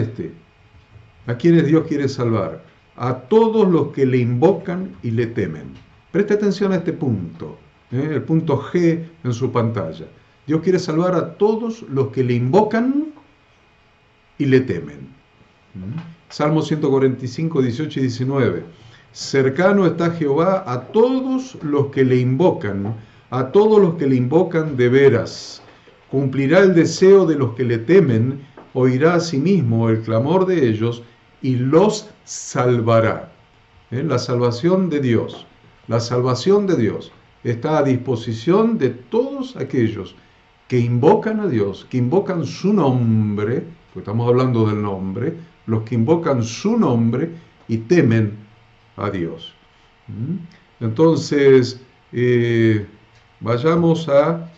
a quienes Dios quiere salvar, a todos los que le invocan y le temen. Presta atención a este punto, el punto G en su pantalla. Dios quiere salvar a todos los que le invocan y le temen. Salmo 145:18 y 19. Cercano está Jehová a todos los que le invocan, a todos los que le invocan de veras. Cumplirá el deseo de los que le temen, oirá a sí mismo el clamor de ellos y los salvará. La salvación de Dios está a disposición de todos aquellos que invocan a Dios, que invocan su nombre, porque estamos hablando del nombre, los que invocan su nombre y temen a Dios. Entonces, vayamos a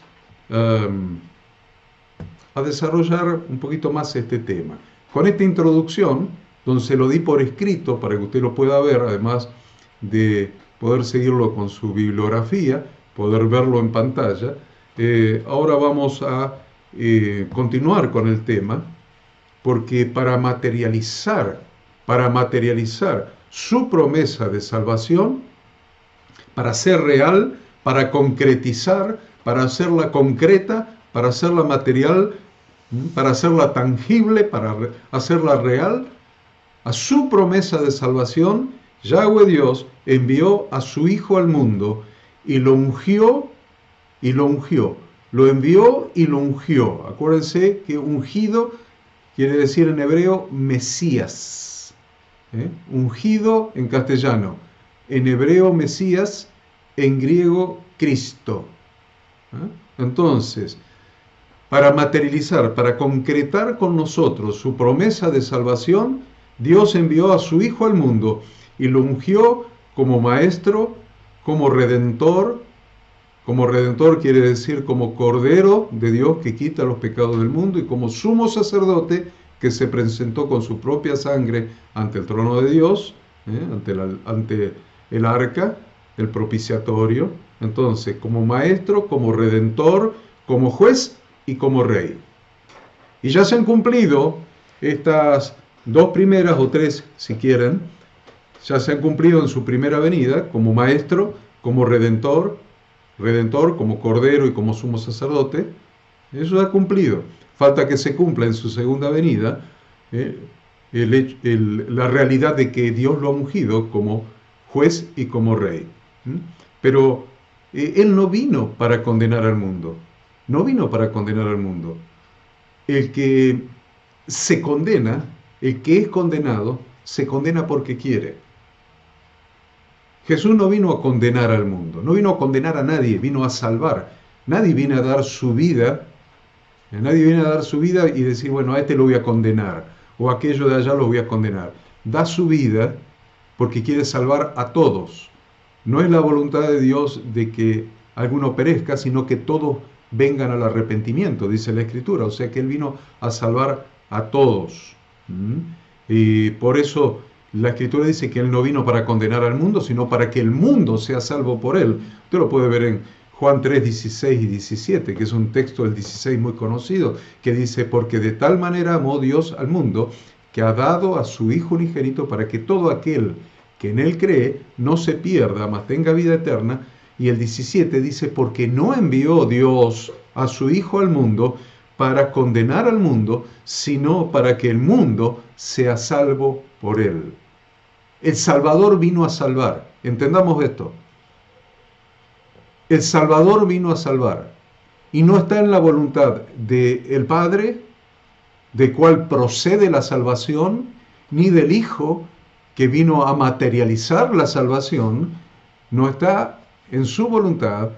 desarrollar un poquito más este tema. Con esta introducción, donde se lo di por escrito para que usted lo pueda ver, además de poder seguirlo con su bibliografía, poder verlo en pantalla, ahora vamos a continuar con el tema, porque para materializar su promesa de salvación, para ser real, para concretizar, para hacerla concreta, para hacerla material, para hacerla tangible, para hacerla real, a su promesa de salvación, Yahweh Dios envió a su Hijo al mundo y lo ungió, lo envió y lo ungió. Acuérdense que ungido quiere decir en hebreo Mesías, ungido en castellano, en hebreo Mesías, en griego Cristo. Entonces, para materializar, para concretar con nosotros su promesa de salvación, Dios envió a su Hijo al mundo y lo ungió como maestro, como redentor. Como redentor quiere decir como Cordero de Dios que quita los pecados del mundo, y como sumo sacerdote que se presentó con su propia sangre ante el trono de Dios, ante el arca, el propiciatorio. Entonces, como maestro, como redentor, como juez y como rey. Y ya se han cumplido estas dos primeras, o tres si quieren, ya se han cumplido en su primera venida, como maestro, como redentor, como cordero y como sumo sacerdote. Eso se ha cumplido. Falta que se cumpla en su segunda venida la realidad de que Dios lo ha ungido como juez y como rey. Pero Él no vino para condenar al mundo. No vino para condenar al mundo. El que se condena, el que es condenado, se condena porque quiere. Jesús no vino a condenar al mundo, no vino a condenar a nadie, vino a salvar. Nadie viene a dar su vida, y decir, bueno, a este lo voy a condenar, o a aquello de allá lo voy a condenar. Da su vida porque quiere salvar a todos. No es la voluntad de Dios de que alguno perezca, sino que todos vengan al arrepentimiento, dice la Escritura. O sea que Él vino a salvar a todos. Y por eso la Escritura dice que Él no vino para condenar al mundo, sino para que el mundo sea salvo por Él. Usted lo puede ver en Juan 3, 16 y 17, que es un texto del 16 muy conocido, que dice, porque de tal manera amó Dios al mundo, que ha dado a su Hijo unigénito para que todo aquel que en Él cree no se pierda, mas tenga vida eterna. Y el 17 dice, porque no envió Dios a su Hijo al mundo para condenar al mundo, sino para que el mundo sea salvo por Él. El Salvador vino a salvar. Entendamos esto. El Salvador vino a salvar. Y no está en la voluntad del Padre, de cual procede la salvación, ni del Hijo, que vino a materializar la salvación. No está en su voluntad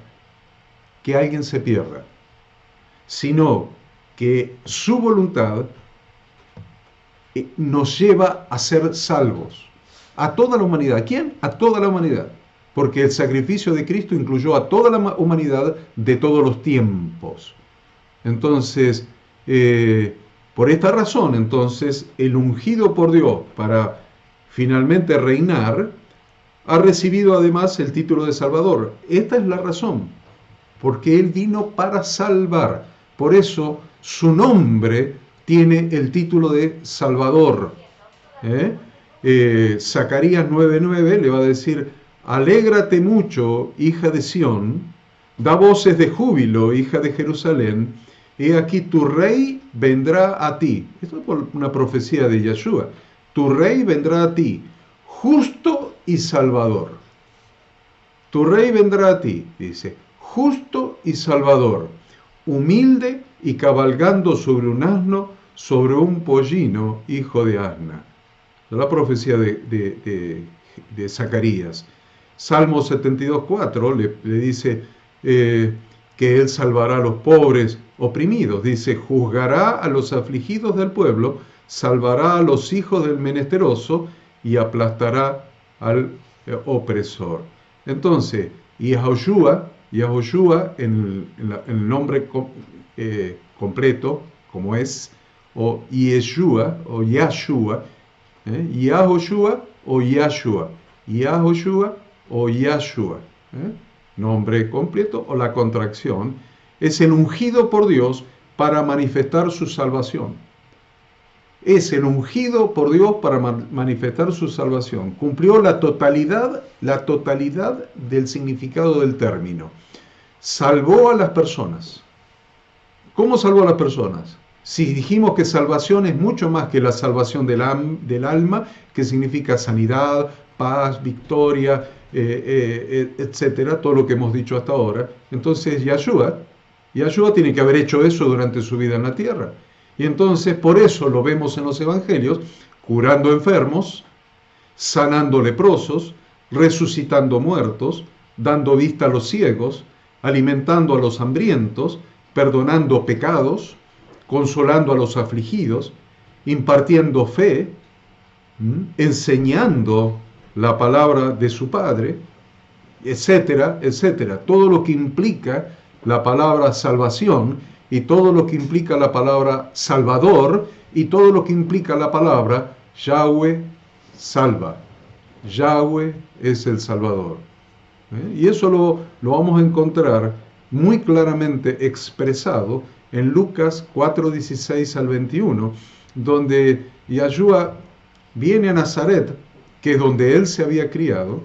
que alguien se pierda, sino que su voluntad nos lleva a ser salvos. A toda la humanidad. ¿A quién? A toda la humanidad. Porque el sacrificio de Cristo incluyó a toda la humanidad de todos los tiempos. Entonces, por esta razón, entonces, el ungido por Dios para finalmente reinar, ha recibido además el título de Salvador. Esta es la razón, porque Él vino para salvar. Por eso su nombre tiene el título de Salvador. Zacarías 9:9 le va a decir, alégrate mucho, hija de Sión, da voces de júbilo, hija de Jerusalén, he aquí tu rey vendrá a ti. Esto es por una profecía de Yeshua. Tu rey vendrá a ti, justo y salvador. Tu rey vendrá a ti, dice, justo y salvador, humilde y cabalgando sobre un asno, sobre un pollino, hijo de asna. La profecía de Zacarías. Salmo 72:4 le dice que Él salvará a los pobres oprimidos. Dice, juzgará a los afligidos del pueblo, salvará a los hijos del menesteroso y aplastará al opresor. Entonces, Yahoshua en el nombre completo, como es, o Yeshua, o Yahshua, Yahoshua o Yahshua, Yahoshua o Yahshua, nombre completo o la contracción, es el ungido por Dios para manifestar su salvación. Es el ungido por Dios para manifestar su salvación. Cumplió la totalidad del significado del término. Salvó a las personas. ¿Cómo salvó a las personas? Si dijimos que salvación es mucho más que la salvación del alma, que significa sanidad, paz, victoria, etcétera, todo lo que hemos dicho hasta ahora, entonces Yahshua tiene que haber hecho eso durante su vida en la tierra. Y entonces por eso lo vemos en los evangelios, curando enfermos, sanando leprosos, resucitando muertos, dando vista a los ciegos, alimentando a los hambrientos, perdonando pecados, consolando a los afligidos, impartiendo fe, enseñando la palabra de su Padre, etcétera, etcétera. Todo lo que implica la palabra salvación y todo lo que implica la palabra Salvador y todo lo que implica la palabra Yahweh salva. Yahweh es el Salvador. Y eso lo vamos a encontrar muy claramente expresado en Lucas 4:16 al 21, donde Yahshua viene a Nazaret, que es donde él se había criado,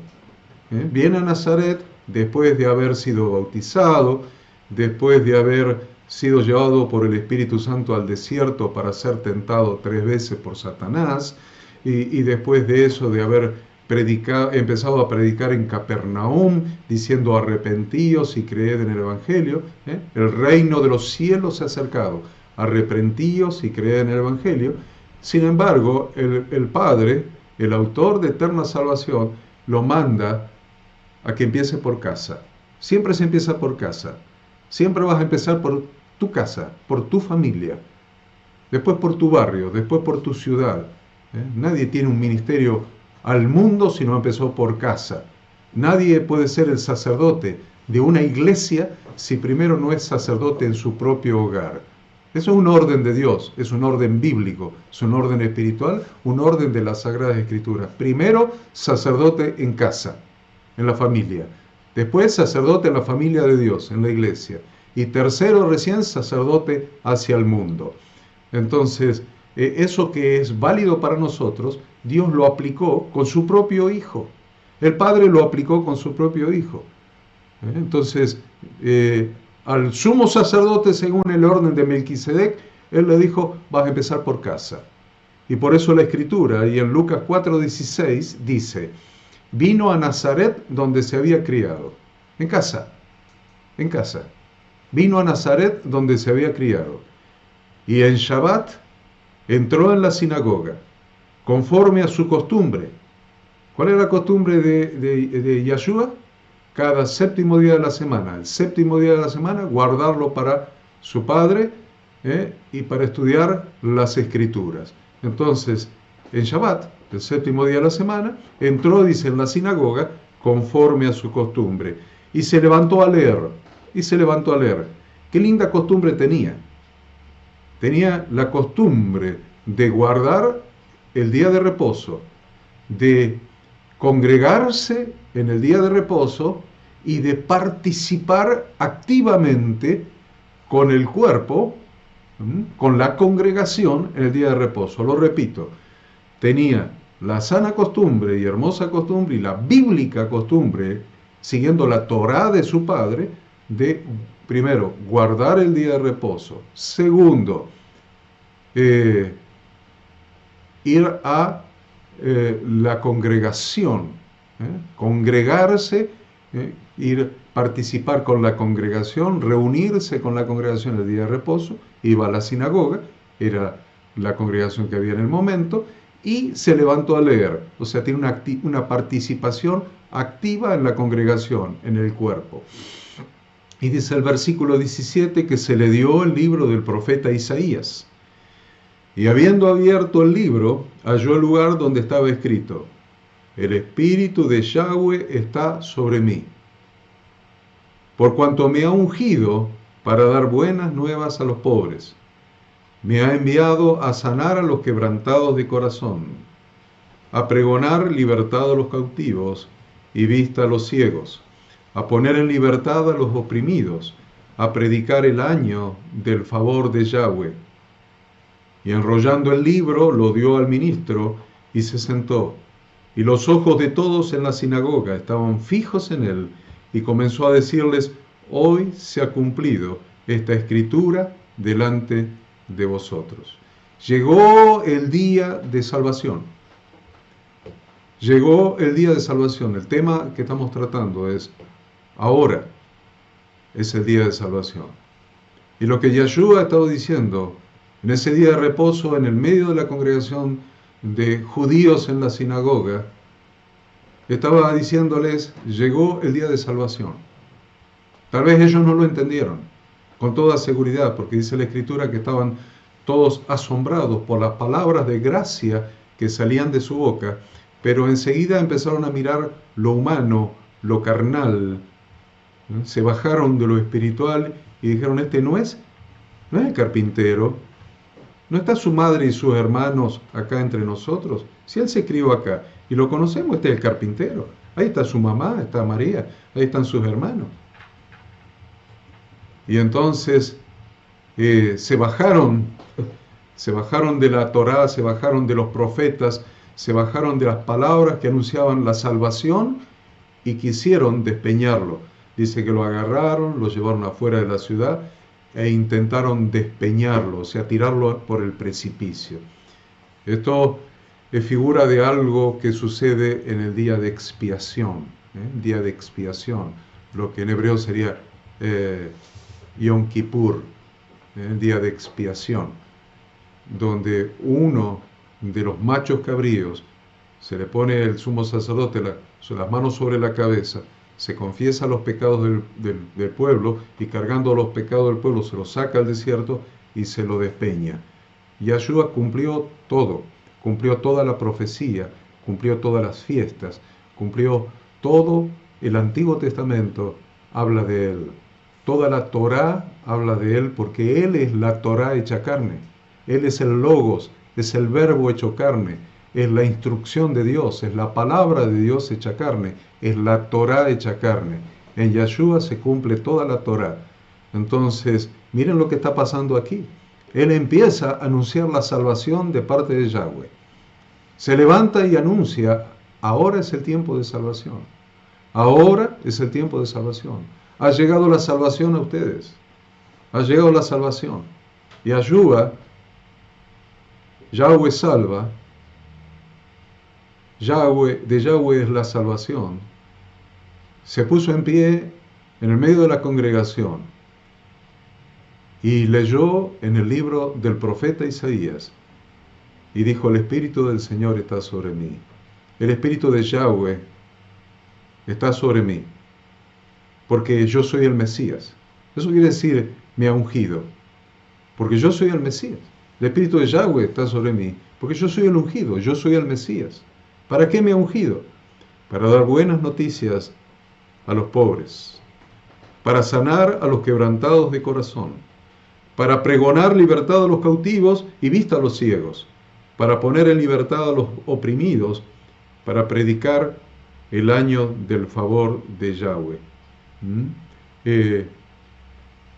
viene a Nazaret después de haber sido bautizado, después de haber sido llevado por el Espíritu Santo al desierto para ser tentado 3 veces por Satanás, y después de eso de haber empezado a predicar en Capernaum, diciendo arrepentíos y creed en el Evangelio. El reino de los cielos se ha acercado, arrepentíos y creed en el Evangelio. Sin embargo, el Padre, el autor de eterna salvación, lo manda a que empiece por casa. Siempre se empieza por casa. Siempre vas a empezar por tu casa, por tu familia, después por tu barrio, después por tu ciudad. Nadie tiene un ministerio al mundo si no empezó por casa. Nadie puede ser el sacerdote de una iglesia si primero no es sacerdote en su propio hogar. Eso es un orden de Dios, es un orden bíblico, es un orden espiritual, un orden de las Sagradas Escrituras. Primero, sacerdote en casa, en la familia. Después, sacerdote en la familia de Dios, en la iglesia. Y tercero, recién, sacerdote hacia el mundo. Entonces, eso que es válido para nosotros, Dios lo aplicó con su propio Hijo. El Padre lo aplicó con su propio Hijo. Entonces, al sumo sacerdote, según el orden de Melquisedec, él le dijo, vas a empezar por casa. Y por eso la Escritura, y en Lucas 4:16, dice, vino a Nazaret donde se había criado. En casa, en casa. Vino a Nazaret donde se había criado. Y en Shabbat entró en la sinagoga, conforme a su costumbre. ¿Cuál era la costumbre de Yahshua? Cada séptimo día de la semana, el séptimo día de la semana, guardarlo para su Padre y para estudiar las Escrituras. Entonces, en Shabbat, el séptimo día de la semana, entró, dice, en la sinagoga, conforme a su costumbre, y se levantó a leer, Qué linda costumbre tenía. Tenía la costumbre de guardar el día de reposo, de congregarse en el día de reposo y de participar activamente con el cuerpo, con la congregación en el día de reposo. Lo repito, tenía la sana costumbre y hermosa costumbre y la bíblica costumbre, siguiendo la Torá de su padre, de, primero, guardar el día de reposo. Segundo, ir a la congregación, congregarse, participar con la congregación, reunirse con la congregación el día de reposo, iba a la sinagoga, era la congregación que había en el momento, y se levantó a leer, o sea, tiene una participación activa en la congregación, en el cuerpo. Y dice el versículo 17 que se le dio el libro del profeta Isaías. Y habiendo abierto el libro, halló el lugar donde estaba escrito, el Espíritu de Yahweh está sobre mí, por cuanto me ha ungido para dar buenas nuevas a los pobres. Me ha enviado a sanar a los quebrantados de corazón, a pregonar libertad a los cautivos y vista a los ciegos, a poner en libertad a los oprimidos, a predicar el año del favor de Yahweh. Y enrollando el libro, lo dio al ministro y se sentó. Y los ojos de todos en la sinagoga estaban fijos en él, y comenzó a decirles, hoy se ha cumplido esta escritura delante de vosotros. Llegó el día de salvación. Llegó el día de salvación. El tema que estamos tratando es, ahora es el día de salvación. Y lo que Yahshua ha estado diciendo, en ese día de reposo, en el medio de la congregación de judíos en la sinagoga, Estaba diciéndoles, llegó el día de salvación. Tal vez ellos no lo entendieron, con toda seguridad, porque dice la Escritura que estaban todos asombrados por las palabras de gracia que salían de su boca, pero enseguida empezaron a mirar lo humano, lo carnal, ¿no? Se bajaron de lo espiritual y dijeron, este no es el carpintero, ¿no está su madre y sus hermanos acá entre nosotros? Si él se crió acá y lo conocemos, este es el carpintero. Ahí está su mamá, está María, ahí están sus hermanos. Y entonces se bajaron de la Torá, se bajaron de los profetas, se bajaron de las palabras que anunciaban la salvación y quisieron despeñarlo. Dice que lo agarraron, lo llevaron afuera de la ciudad e intentaron despeñarlo, o sea, tirarlo por el precipicio. Esto es figura de algo que sucede en el día de expiación, día de expiación, lo que en hebreo sería Yom Kippur, el día de expiación, donde uno de los machos cabríos se le pone el sumo sacerdote las manos sobre la cabeza, se confiesa los pecados del pueblo y cargando los pecados del pueblo se los saca al desierto y se lo despeña. Yahshua cumplió todo, cumplió toda la profecía, cumplió todas las fiestas, cumplió todo el Antiguo Testamento, habla de él. Toda la Torá habla de él porque él es la Torá hecha carne. Él es el Logos, es el Verbo hecho carne, es la instrucción de Dios, es la palabra de Dios hecha carne, es la Torá hecha carne. En Yahshua se cumple toda la Torá. Entonces, miren lo que está pasando aquí. Él empieza a anunciar la salvación de parte de Yahweh. Se levanta y anuncia, ahora es el tiempo de salvación. Ahora es el tiempo de salvación. Ha llegado la salvación a ustedes. Ha llegado la salvación. Yahshua, Yahweh salva. De Yahweh es la salvación. Se puso en pie en el medio de la congregación y leyó en el libro del profeta Isaías y dijo, el Espíritu del Señor está sobre mí. El Espíritu de Yahweh está sobre mí, porque yo soy el Mesías. Eso quiere decir, me ha ungido, porque yo soy el Mesías. El Espíritu de Yahweh está sobre mí, porque yo soy el ungido, yo soy el Mesías. ¿Para qué me ha ungido? Para dar buenas noticias a los pobres, para sanar a los quebrantados de corazón, para pregonar libertad a los cautivos y vista a los ciegos, para poner en libertad a los oprimidos, para predicar el año del favor de Yahweh.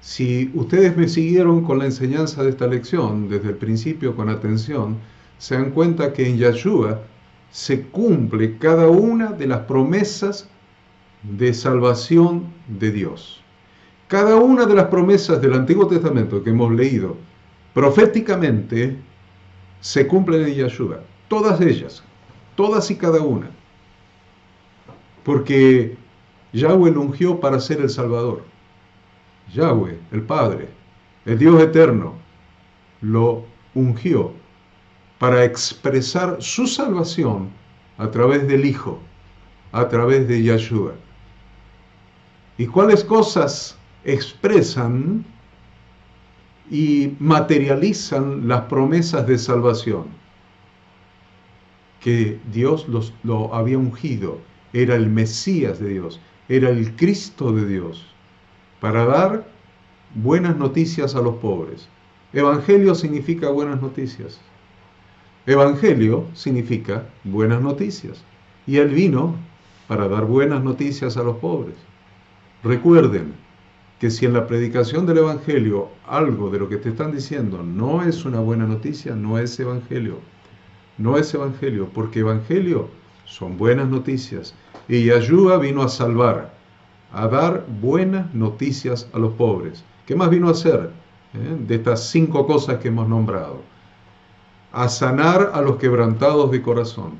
Si ustedes me siguieron con la enseñanza de esta lección desde el principio con atención, se dan cuenta que en Yahshua se cumple cada una de las promesas de salvación de Dios. Cada una de las promesas del Antiguo Testamento que hemos leído proféticamente se cumplen en Yahshua. Todas ellas, todas y cada una. Porque Yahweh lo ungió para ser el Salvador. Yahweh, el Padre, el Dios eterno, lo ungió para expresar su salvación a través del Hijo, a través de Yahshua. ¿Y cuáles cosas expresan y materializan las promesas de salvación? Que Dios lo había ungido, era el Mesías de Dios, era el Cristo de Dios, para dar buenas noticias a los pobres. Evangelio significa buenas noticias. Evangelio significa buenas noticias. Y Él vino para dar buenas noticias a los pobres. Recuerden que si en la predicación del Evangelio algo de lo que te están diciendo no es una buena noticia, no es Evangelio. No es Evangelio, porque Evangelio son buenas noticias. Y Yahshua vino a salvar, a dar buenas noticias a los pobres. ¿Qué más vino a hacer? De estas 5 cosas que hemos nombrado. A sanar a los quebrantados de corazón.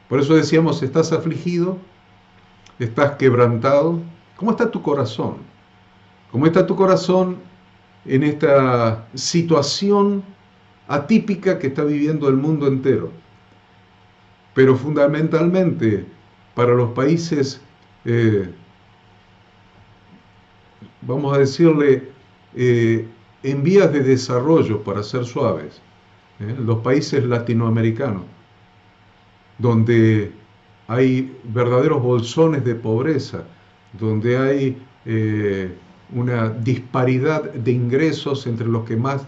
Por eso decíamos, ¿estás afligido? ¿Estás quebrantado? ¿Cómo está tu corazón? ¿Cómo está tu corazón en esta situación atípica que está viviendo el mundo entero? Pero fundamentalmente, para los países, vamos a decirle, en vías de desarrollo, para ser suaves, los países latinoamericanos, donde hay verdaderos bolsones de pobreza, donde hay una disparidad de ingresos entre los que más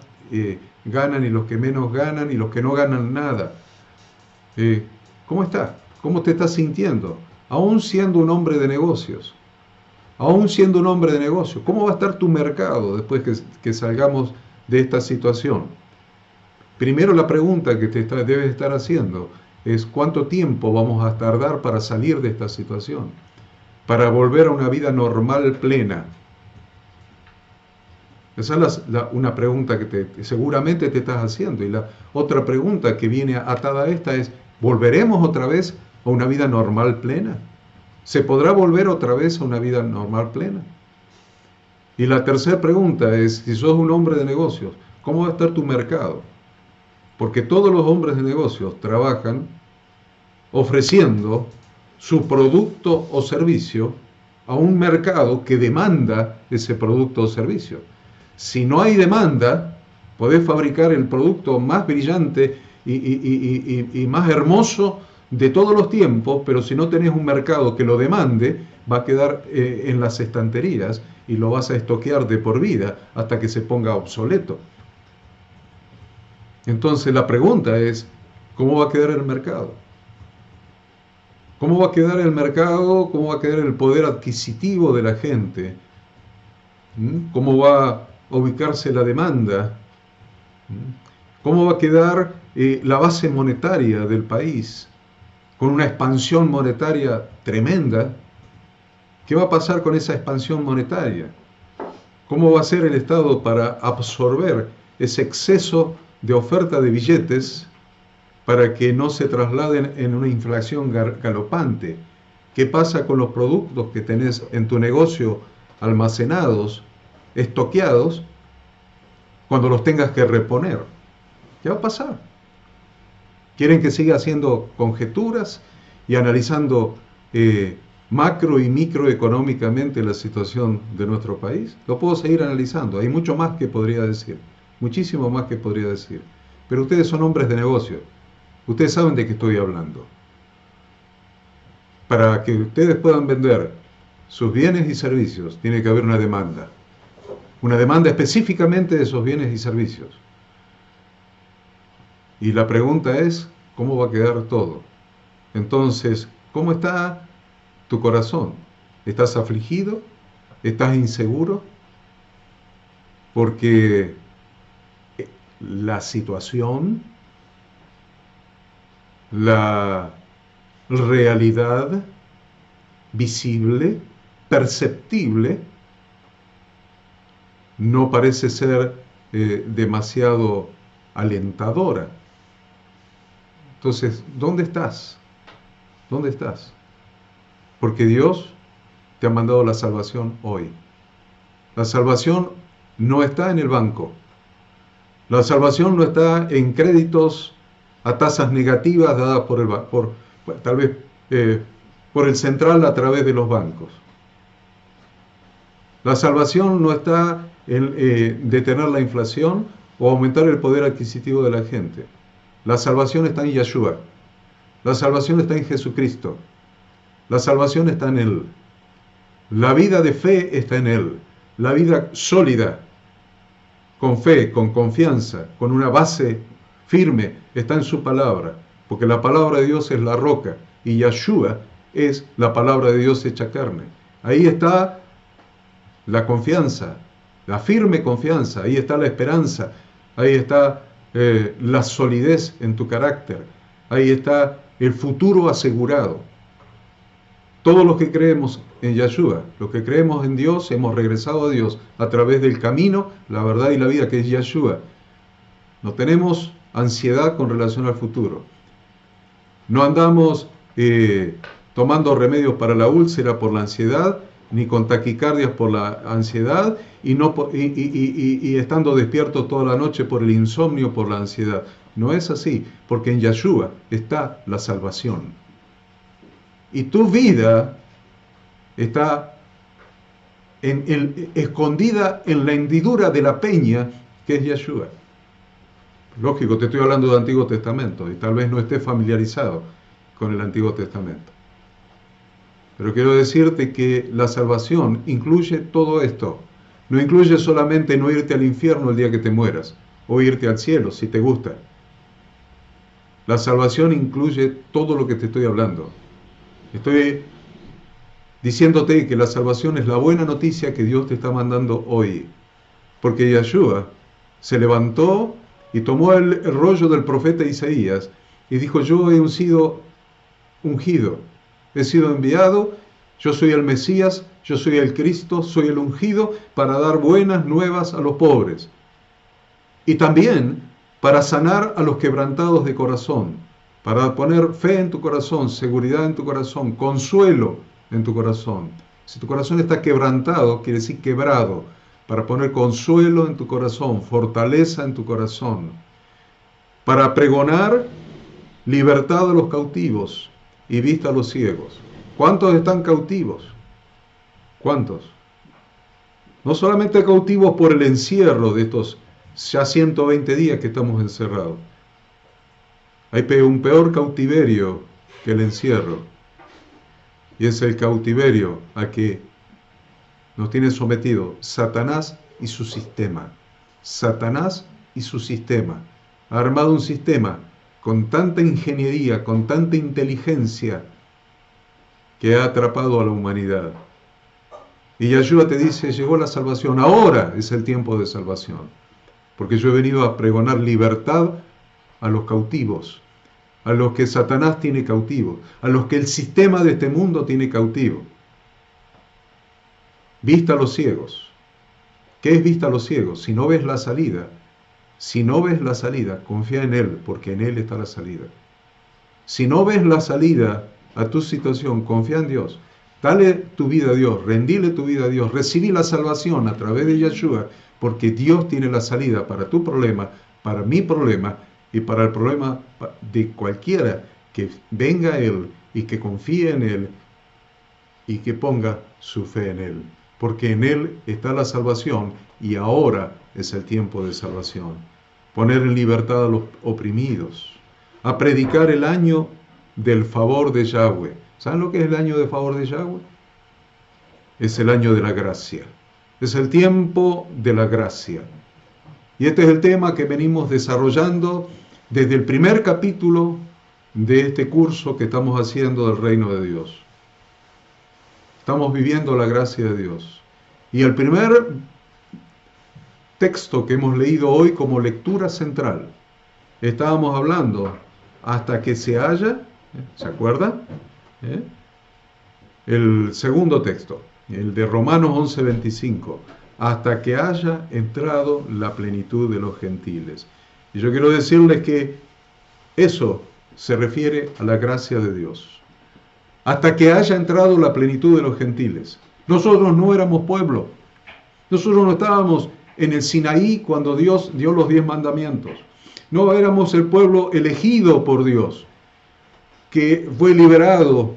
ganan y los que menos ganan y los que no ganan nada. ¿Cómo estás? ¿Cómo te estás sintiendo? Aún siendo un hombre de negocios, aún siendo un hombre de negocios, ¿cómo va a estar tu mercado después que salgamos de esta situación? Primero la pregunta que debes estar haciendo es ¿cuánto tiempo vamos a tardar para salir de esta situación? Para volver a una vida normal plena. Esa es una pregunta que seguramente te estás haciendo. Y la otra pregunta que viene atada a esta es, ¿volveremos otra vez a una vida normal plena? ¿Se podrá volver otra vez a una vida normal plena? Y la tercera pregunta es, si sos un hombre de negocios, ¿cómo va a estar tu mercado? Porque todos los hombres de negocios trabajan ofreciendo su producto o servicio a un mercado que demanda ese producto o servicio. Si no hay demanda, podés fabricar el producto más brillante y más hermoso de todos los tiempos, pero si no tenés un mercado que lo demande, va a quedar en las estanterías y lo vas a estoquear de por vida hasta que se ponga obsoleto. Entonces la pregunta es, ¿cómo va a quedar el mercado? ¿Cómo va a quedar el mercado? ¿Cómo va a quedar el poder adquisitivo de la gente? ¿Cómo va a ubicarse la demanda? ¿Cómo va a quedar la base monetaria del país? Con una expansión monetaria tremenda. ¿Qué va a pasar con esa expansión monetaria? ¿Cómo va a ser el Estado para absorber ese exceso de oferta de billetes para que no se trasladen en una inflación galopante? ¿Qué pasa con los productos que tenés en tu negocio almacenados, estoqueados, cuando los tengas que reponer? ¿Qué va a pasar? ¿Quieren que siga haciendo conjeturas y analizando macro y microeconómicamente la situación de nuestro país? Lo puedo seguir analizando, hay mucho más que podría decir, muchísimo más que podría decir. Pero ustedes son hombres de negocio, ustedes saben de qué estoy hablando. Para que ustedes puedan vender sus bienes y servicios, tiene que haber una demanda específicamente de esos bienes y servicios. Y la pregunta es, ¿cómo va a quedar todo? Entonces, ¿cómo está tu corazón? ¿Estás afligido? ¿Estás inseguro? Porque la situación, la realidad visible, perceptible, no parece ser demasiado alentadora. Entonces, ¿dónde estás? ¿Dónde estás? Porque Dios te ha mandado la salvación hoy. La salvación no está en el banco. La salvación no está en créditos a tasas negativas dadas tal vez por el central a través de los bancos. La salvación no está en detener la inflación o aumentar el poder adquisitivo de la gente. La salvación está en Yeshua. La salvación está en Jesucristo. La salvación está en Él. La vida de fe está en Él. La vida sólida, con fe, con confianza, con una base firme, está en su palabra. Porque la palabra de Dios es la roca y Yeshua es la palabra de Dios hecha carne. Ahí está la confianza, la firme confianza, ahí está la esperanza, ahí está la solidez en tu carácter, ahí está el futuro asegurado. Todos los que creemos en Yeshua, los que creemos en Dios, hemos regresado a Dios a través del camino, la verdad y la vida que es Yeshua. No tenemos ansiedad con relación al futuro. No andamos tomando remedios para la úlcera por la ansiedad, ni con taquicardias por la ansiedad, y estando despierto toda la noche por el insomnio, por la ansiedad. No es así, porque en Yeshua está la salvación. Y tu vida está escondida en la hendidura de la peña que es Yeshua. Lógico, te estoy hablando del Antiguo Testamento y tal vez no estés familiarizado con el Antiguo Testamento. Pero quiero decirte que la salvación incluye todo esto. No incluye solamente no irte al infierno el día que te mueras o irte al cielo si te gusta. La salvación incluye todo lo que te estoy hablando. Estoy diciéndote que la salvación es la buena noticia que Dios te está mandando hoy. Porque Yeshua se levantó y tomó el rollo del profeta Isaías y dijo: yo he sido ungido, he sido enviado, yo soy el Mesías, yo soy el Cristo, soy el ungido para dar buenas nuevas a los pobres. Y también para sanar a los quebrantados de corazón, para poner fe en tu corazón, seguridad en tu corazón, consuelo en tu corazón. Si tu corazón está quebrantado, quiere decir quebrado, para poner consuelo en tu corazón, fortaleza en tu corazón, para pregonar libertad a los cautivos y vista a los ciegos. ¿Cuántos están cautivos? ¿Cuántos? No solamente cautivos por el encierro de estos ya 120 días que estamos encerrados. Hay un peor cautiverio que el encierro. Y es el cautiverio a que nos tiene sometido Satanás y su sistema. Satanás y su sistema. Ha armado un sistema con tanta ingeniería, con tanta inteligencia, que ha atrapado a la humanidad. Y Yeshua te dice: llegó la salvación, ahora es el tiempo de salvación. Porque yo he venido a pregonar libertad a los cautivos, a los que Satanás tiene cautivos, a los que el sistema de este mundo tiene cautivo. Vista a los ciegos. ¿Qué es vista a los ciegos? Si no ves la salida, confía en Él, porque en Él está la salida. Si no ves la salida a tu situación, confía en Dios. Dale tu vida a Dios, rendile tu vida a Dios, recibí la salvación a través de Yeshua, porque Dios tiene la salida para tu problema, para mi problema y para el problema de cualquiera que venga a Él y que confíe en Él y que ponga su fe en Él. Porque en Él está la salvación y ahora es el tiempo de salvación. Poner en libertad a los oprimidos, a predicar el año del favor de Yahweh. ¿Saben lo que es el año de favor de Yahweh? Es el año de la gracia. Es el tiempo de la gracia. Y este es el tema que venimos desarrollando desde el primer capítulo de este curso que estamos haciendo del reino de Dios. Estamos viviendo la gracia de Dios. Y el primer texto que hemos leído hoy como lectura central, estábamos hablando hasta que se haya, ¿se acuerdan? El segundo texto, el de Romanos 11:25, hasta que haya entrado la plenitud de los gentiles. Y yo quiero decirles que eso se refiere a la gracia de Dios. Hasta que haya entrado la plenitud de los gentiles. Nosotros no éramos pueblo. Nosotros no estábamos en el Sinaí cuando Dios dio los 10 mandamientos. No éramos el pueblo elegido por Dios, que fue liberado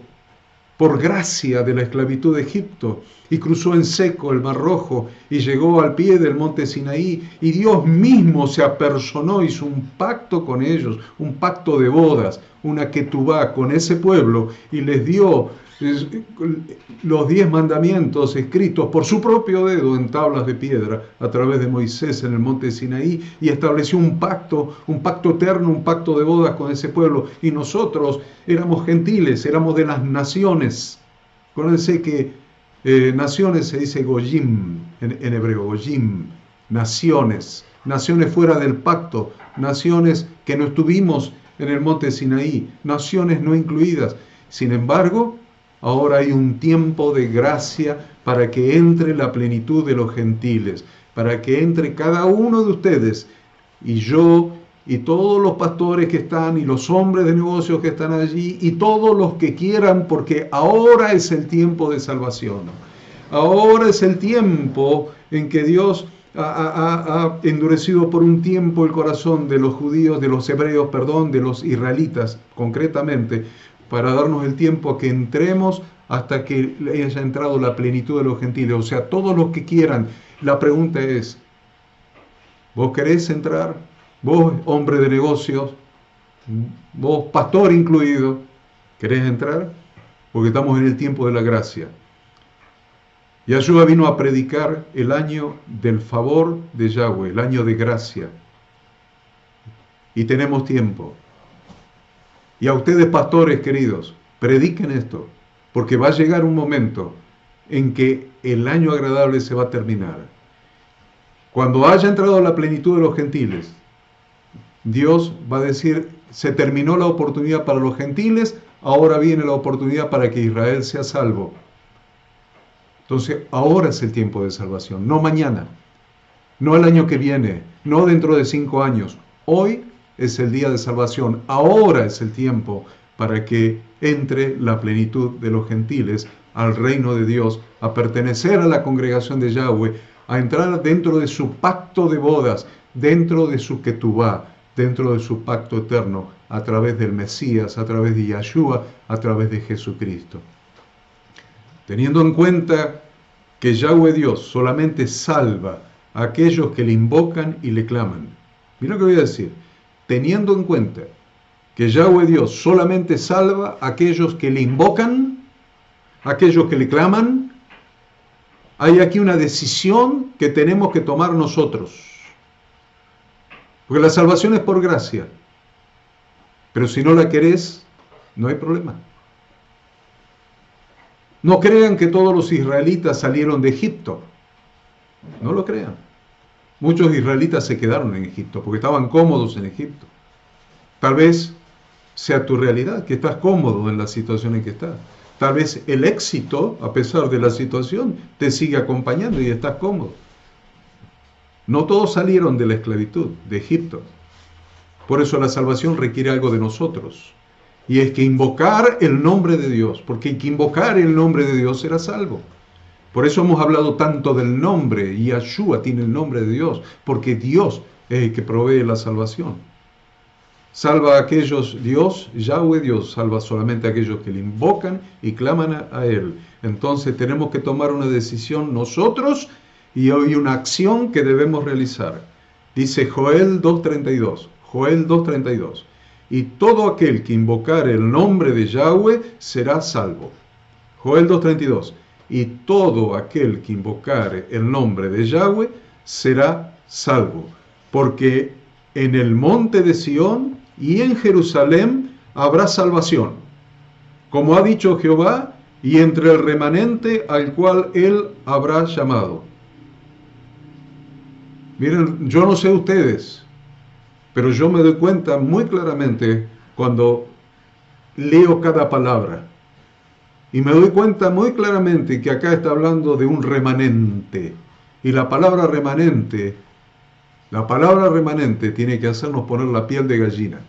por gracia de la esclavitud de Egipto y cruzó en seco el Mar Rojo y llegó al pie del monte Sinaí, y Dios mismo se apersonó, hizo un pacto con ellos, un pacto de bodas, una ketubá con ese pueblo, y les dio los 10 mandamientos escritos por su propio dedo en tablas de piedra a través de Moisés en el monte Sinaí, y estableció un pacto eterno, un pacto de bodas con ese pueblo. Y nosotros éramos gentiles, éramos de las naciones. Acuérdense que naciones se dice goyim en hebreo, goyim, naciones fuera del pacto, naciones que no estuvimos en el monte Sinaí, naciones no incluidas. Sin embargo, ahora hay un tiempo de gracia para que entre la plenitud de los gentiles, para que entre cada uno de ustedes, y yo, y todos los pastores que están, y los hombres de negocios que están allí, y todos los que quieran, porque ahora es el tiempo de salvación. Ahora es el tiempo en que Dios ha endurecido por un tiempo el corazón de los judíos, de los hebreos, de los israelitas concretamente, para darnos el tiempo a que entremos hasta que haya entrado la plenitud de los gentiles. O sea, todos los que quieran. La pregunta es, ¿vos querés entrar? ¿Vos, hombre de negocios? ¿Vos, pastor incluido? ¿Querés entrar? Porque estamos en el tiempo de la gracia. Yahshua vino a predicar el año del favor de Yahweh, el año de gracia. Y tenemos tiempo. Y a ustedes, pastores queridos, prediquen esto, porque va a llegar un momento en que el año agradable se va a terminar. Cuando haya entrado la plenitud de los gentiles, Dios va a decir, se terminó la oportunidad para los gentiles, ahora viene la oportunidad para que Israel sea salvo. Entonces, ahora es el tiempo de salvación, no mañana, no el año que viene, no dentro de 5 años. Hoy es el día de salvación, ahora es el tiempo para que entre la plenitud de los gentiles al reino de Dios, a pertenecer a la congregación de Yahweh, a entrar dentro de su pacto de bodas, dentro de su ketubá, dentro de su pacto eterno, a través del Mesías, a través de Yahshua, a través de Jesucristo. Teniendo en cuenta que Yahweh Dios solamente salva a aquellos que le invocan y le claman. Mira lo que voy a decir. Teniendo en cuenta que Yahweh Dios solamente salva a aquellos que le invocan, a aquellos que le claman, hay aquí una decisión que tenemos que tomar nosotros. Porque la salvación es por gracia. Pero si no la querés, no hay problema. No crean que todos los israelitas salieron de Egipto. No lo crean. Muchos israelitas se quedaron en Egipto porque estaban cómodos en Egipto. Tal vez sea tu realidad, que estás cómodo en la situación en que estás. Tal vez el éxito, a pesar de la situación, te sigue acompañando y estás cómodo. No todos salieron de la esclavitud, de Egipto. Por eso la salvación requiere algo de nosotros. Y es que invocar el nombre de Dios, porque hay que invocar el nombre de Dios será salvo. Por eso hemos hablado tanto del nombre, y Yahshua tiene el nombre de Dios, porque Dios es el que provee la salvación. Salva a aquellos, Dios, Yahweh Dios, salva solamente a aquellos que le invocan y claman a Él. Entonces tenemos que tomar una decisión nosotros y hay una acción que debemos realizar. Dice Joel 2.32, Joel 2.32. Y todo aquel que invocare el nombre de Yahweh será salvo. Joel 2.32. Y todo aquel que invocare el nombre de Yahweh será salvo. Porque en el monte de Sión y en Jerusalén habrá salvación. Como ha dicho Jehová, y entre el remanente al cual él habrá llamado. Miren, yo no sé ustedes, pero yo me doy cuenta muy claramente cuando leo cada palabra. Y me doy cuenta muy claramente que acá está hablando de un remanente. Y la palabra remanente tiene que hacernos poner la piel de gallina.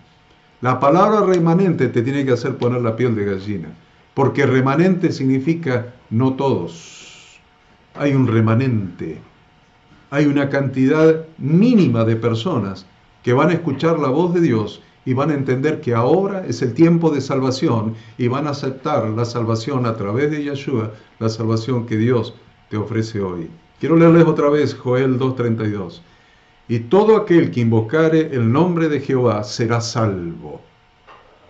La palabra remanente te tiene que hacer poner la piel de gallina. Porque remanente significa no todos. Hay un remanente. Hay una cantidad mínima de personas que van a escuchar la voz de Dios y van a entender que ahora es el tiempo de salvación y van a aceptar la salvación a través de Yahshua, la salvación que Dios te ofrece hoy. Quiero leerles otra vez Joel 2.32. Y todo aquel que invocare el nombre de Jehová será salvo.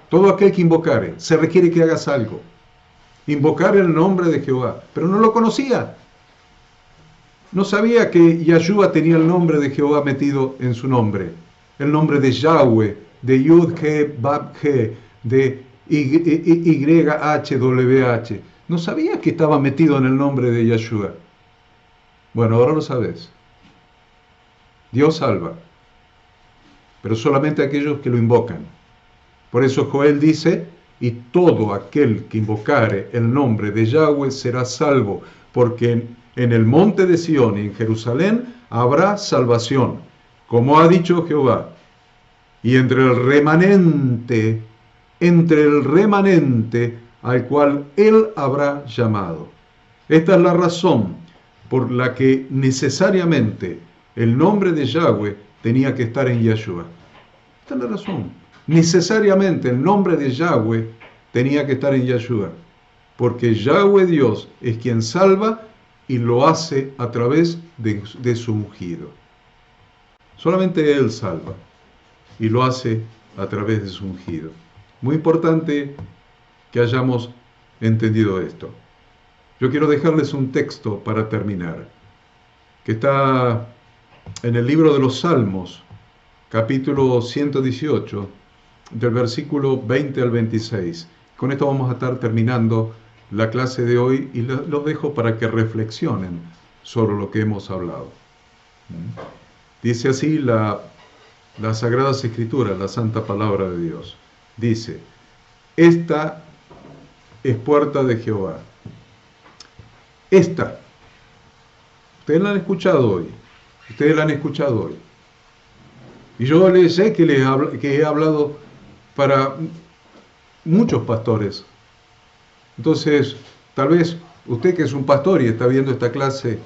Todo aquel que invocare, se requiere que hagas algo. Invocar el nombre de Jehová, pero no lo conocía. No sabía que Yahshua tenía el nombre de Jehová metido en su nombre. El nombre de Yahweh, de Yud-He, Bab-He, de YHWH. No sabía que estaba metido en el nombre de Yahshua. Bueno, ahora lo sabes. Dios salva, pero solamente aquellos que lo invocan. Por eso Joel dice, y todo aquel que invocare el nombre de Yahweh será salvo, porque en el monte de Sión y en Jerusalén habrá salvación, como ha dicho Jehová. Y entre el remanente al cual él habrá llamado. Esta es la razón por la que necesariamente el nombre de Yahweh tenía que estar en Yahshua. Esta es la razón. Necesariamente el nombre de Yahweh tenía que estar en Yeshua, porque Yahweh Dios es quien salva y lo hace a través de su ungido. Solamente Él salva y lo hace a través de su ungido. Muy importante que hayamos entendido esto. Yo quiero dejarles un texto para terminar, que está en el libro de los Salmos, capítulo 118, del versículo 20 al 26. Con esto vamos a estar terminando la clase de hoy y los dejo para que reflexionen sobre lo que hemos hablado. Dice así las Sagradas Escrituras, la Santa Palabra de Dios. Dice: esta es puerta de Jehová. Esta. Ustedes la han escuchado hoy. Ustedes la han escuchado hoy. Y yo les sé que he hablado para muchos pastores. Entonces, tal vez usted que es un pastor y está viendo esta clase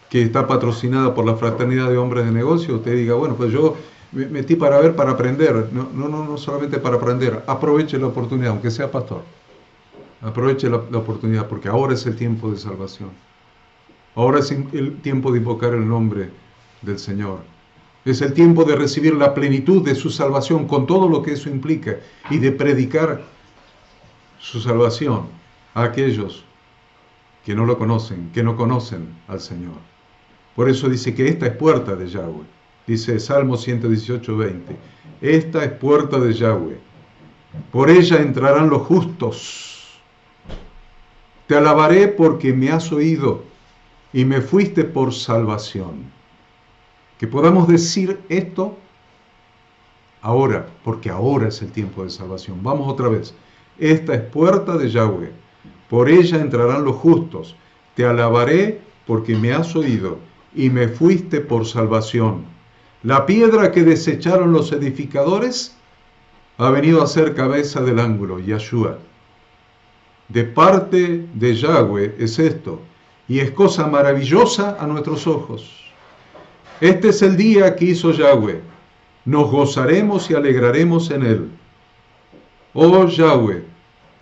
que está patrocinada por la Fraternidad de Hombres de Negocio, usted diga, bueno, pues yo me metí para ver, para aprender. No solamente para aprender. Aproveche la oportunidad, aunque sea pastor. Aproveche la oportunidad, porque ahora es el tiempo de salvación. Ahora es el tiempo de invocar el nombre del Señor. Es el tiempo de recibir la plenitud de su salvación con todo lo que eso implica y de predicar su salvación a aquellos que no lo conocen, que no conocen al Señor. Por eso dice que esta es puerta de Yahweh. Dice Salmo 118, 20. Esta es puerta de Yahweh. Por ella entrarán los justos. Te alabaré porque me has oído y me fuiste por salvación. Que podamos decir esto ahora, porque ahora es el tiempo de salvación. Vamos otra vez. Esta es puerta de Yahweh. Por ella entrarán los justos. Te alabaré porque me has oído y me fuiste por salvación. La piedra que desecharon los edificadores ha venido a ser cabeza del ángulo, Yeshua. De parte de Yahweh es esto, y es cosa maravillosa a nuestros ojos. Este es el día que hizo Yahweh. Nos gozaremos y alegraremos en él. Oh Yahweh,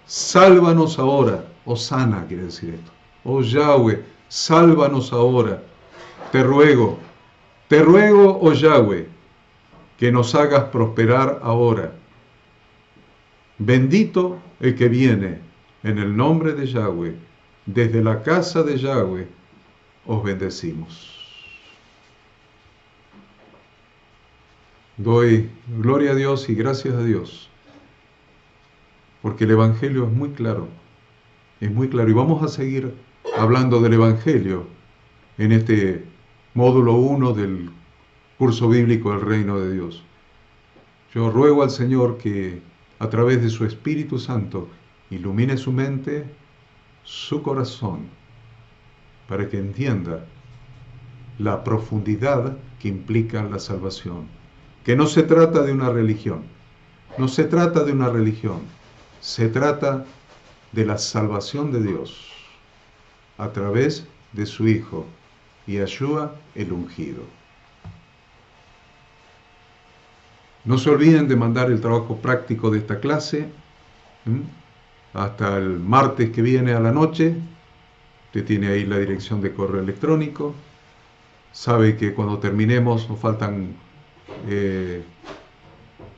sálvanos ahora. Hosana quiere decir esto. Oh Yahweh, sálvanos ahora. Te ruego, oh Yahweh, que nos hagas prosperar ahora. Bendito el que viene en el nombre de Yahweh. Desde la casa de Yahweh os bendecimos. Doy gloria a Dios y gracias a Dios, porque el Evangelio es muy claro, y vamos a seguir hablando del Evangelio en este módulo 1 del curso bíblico del Reino de Dios. Yo ruego al Señor que a través de su Espíritu Santo ilumine su mente, su corazón, para que entienda la profundidad que implica la salvación. Que no se trata de una religión, se trata de la salvación de Dios a través de su Hijo, Yeshua el ungido. No se olviden de mandar el trabajo práctico de esta clase hasta el martes que viene a la noche. Usted tiene ahí la dirección de correo electrónico. Sabe que cuando terminemos nos faltan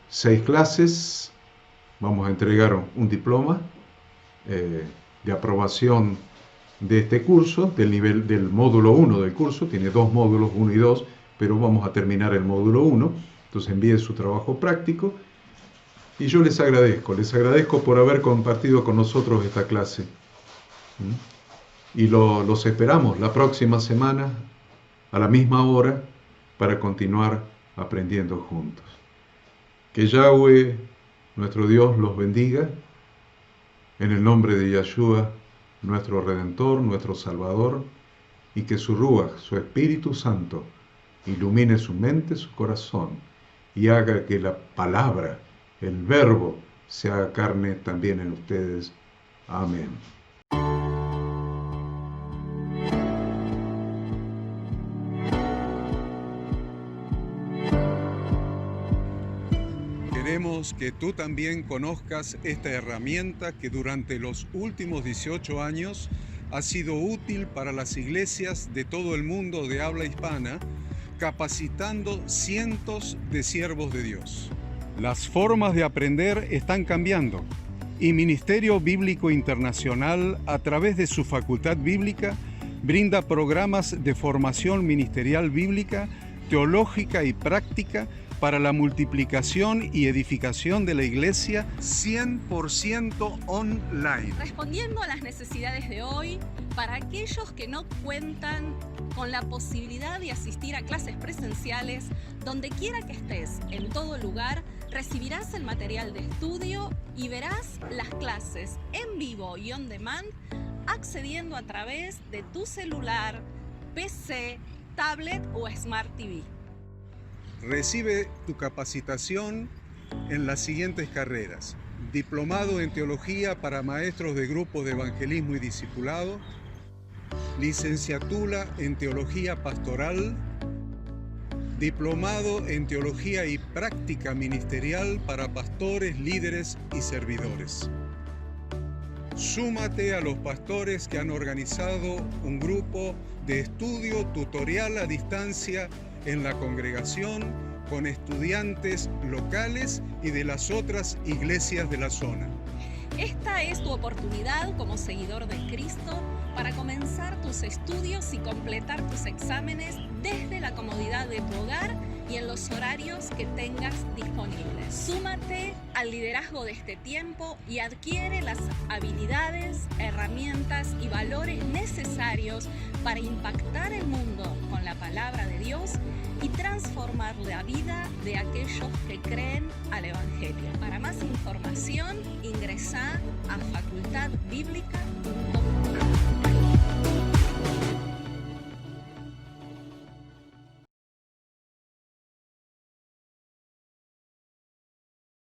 6 clases. Vamos a entregar un diploma de aprobación de este curso, del módulo 1 del curso. Tiene 2 módulos, 1 y 2, pero vamos a terminar el módulo 1. Entonces envíe su trabajo práctico. Y yo les agradezco por haber compartido con nosotros esta clase. Y los esperamos la próxima semana a la misma hora para continuar aprendiendo juntos. Que Yahweh, nuestro Dios, los bendiga en el nombre de Yeshua, nuestro Redentor, nuestro Salvador, y que su Ruach, su Espíritu Santo, ilumine su mente, su corazón, y haga que la palabra, el verbo, se haga carne también en ustedes. Amén. Queremos que tú también conozcas esta herramienta que durante los últimos 18 años ha sido útil para las iglesias de todo el mundo de habla hispana, capacitando cientos de siervos de Dios. Las formas de aprender están cambiando y Ministerio Bíblico Internacional, a través de su facultad bíblica, brinda programas de formación ministerial bíblica, teológica y práctica para la multiplicación y edificación de la iglesia 100% online. Respondiendo a las necesidades de hoy, para aquellos que no cuentan con la posibilidad de asistir a clases presenciales, donde quiera que estés, en todo lugar, recibirás el material de estudio y verás las clases en vivo y on demand, accediendo a través de tu celular, PC, tablet o Smart TV. Recibe tu capacitación en las siguientes carreras: diplomado en teología para maestros de grupos de evangelismo y discipulado, licenciatura en teología pastoral, diplomado en teología y práctica ministerial para pastores, líderes y servidores. Súmate a los pastores que han organizado un grupo de estudio tutorial a distancia en la congregación con estudiantes locales y de las otras iglesias de la zona. Esta es tu oportunidad como seguidor de Cristo para comenzar tus estudios y completar tus exámenes desde la comodidad de tu hogar y en los horarios que tengas disponibles. Súmate al liderazgo de este tiempo y adquiere las habilidades, herramientas y valores necesarios para impactar el mundo con la palabra de Dios y transformar la vida de aquellos que creen al Evangelio. Para más información, ingresá a facultadbiblica.com.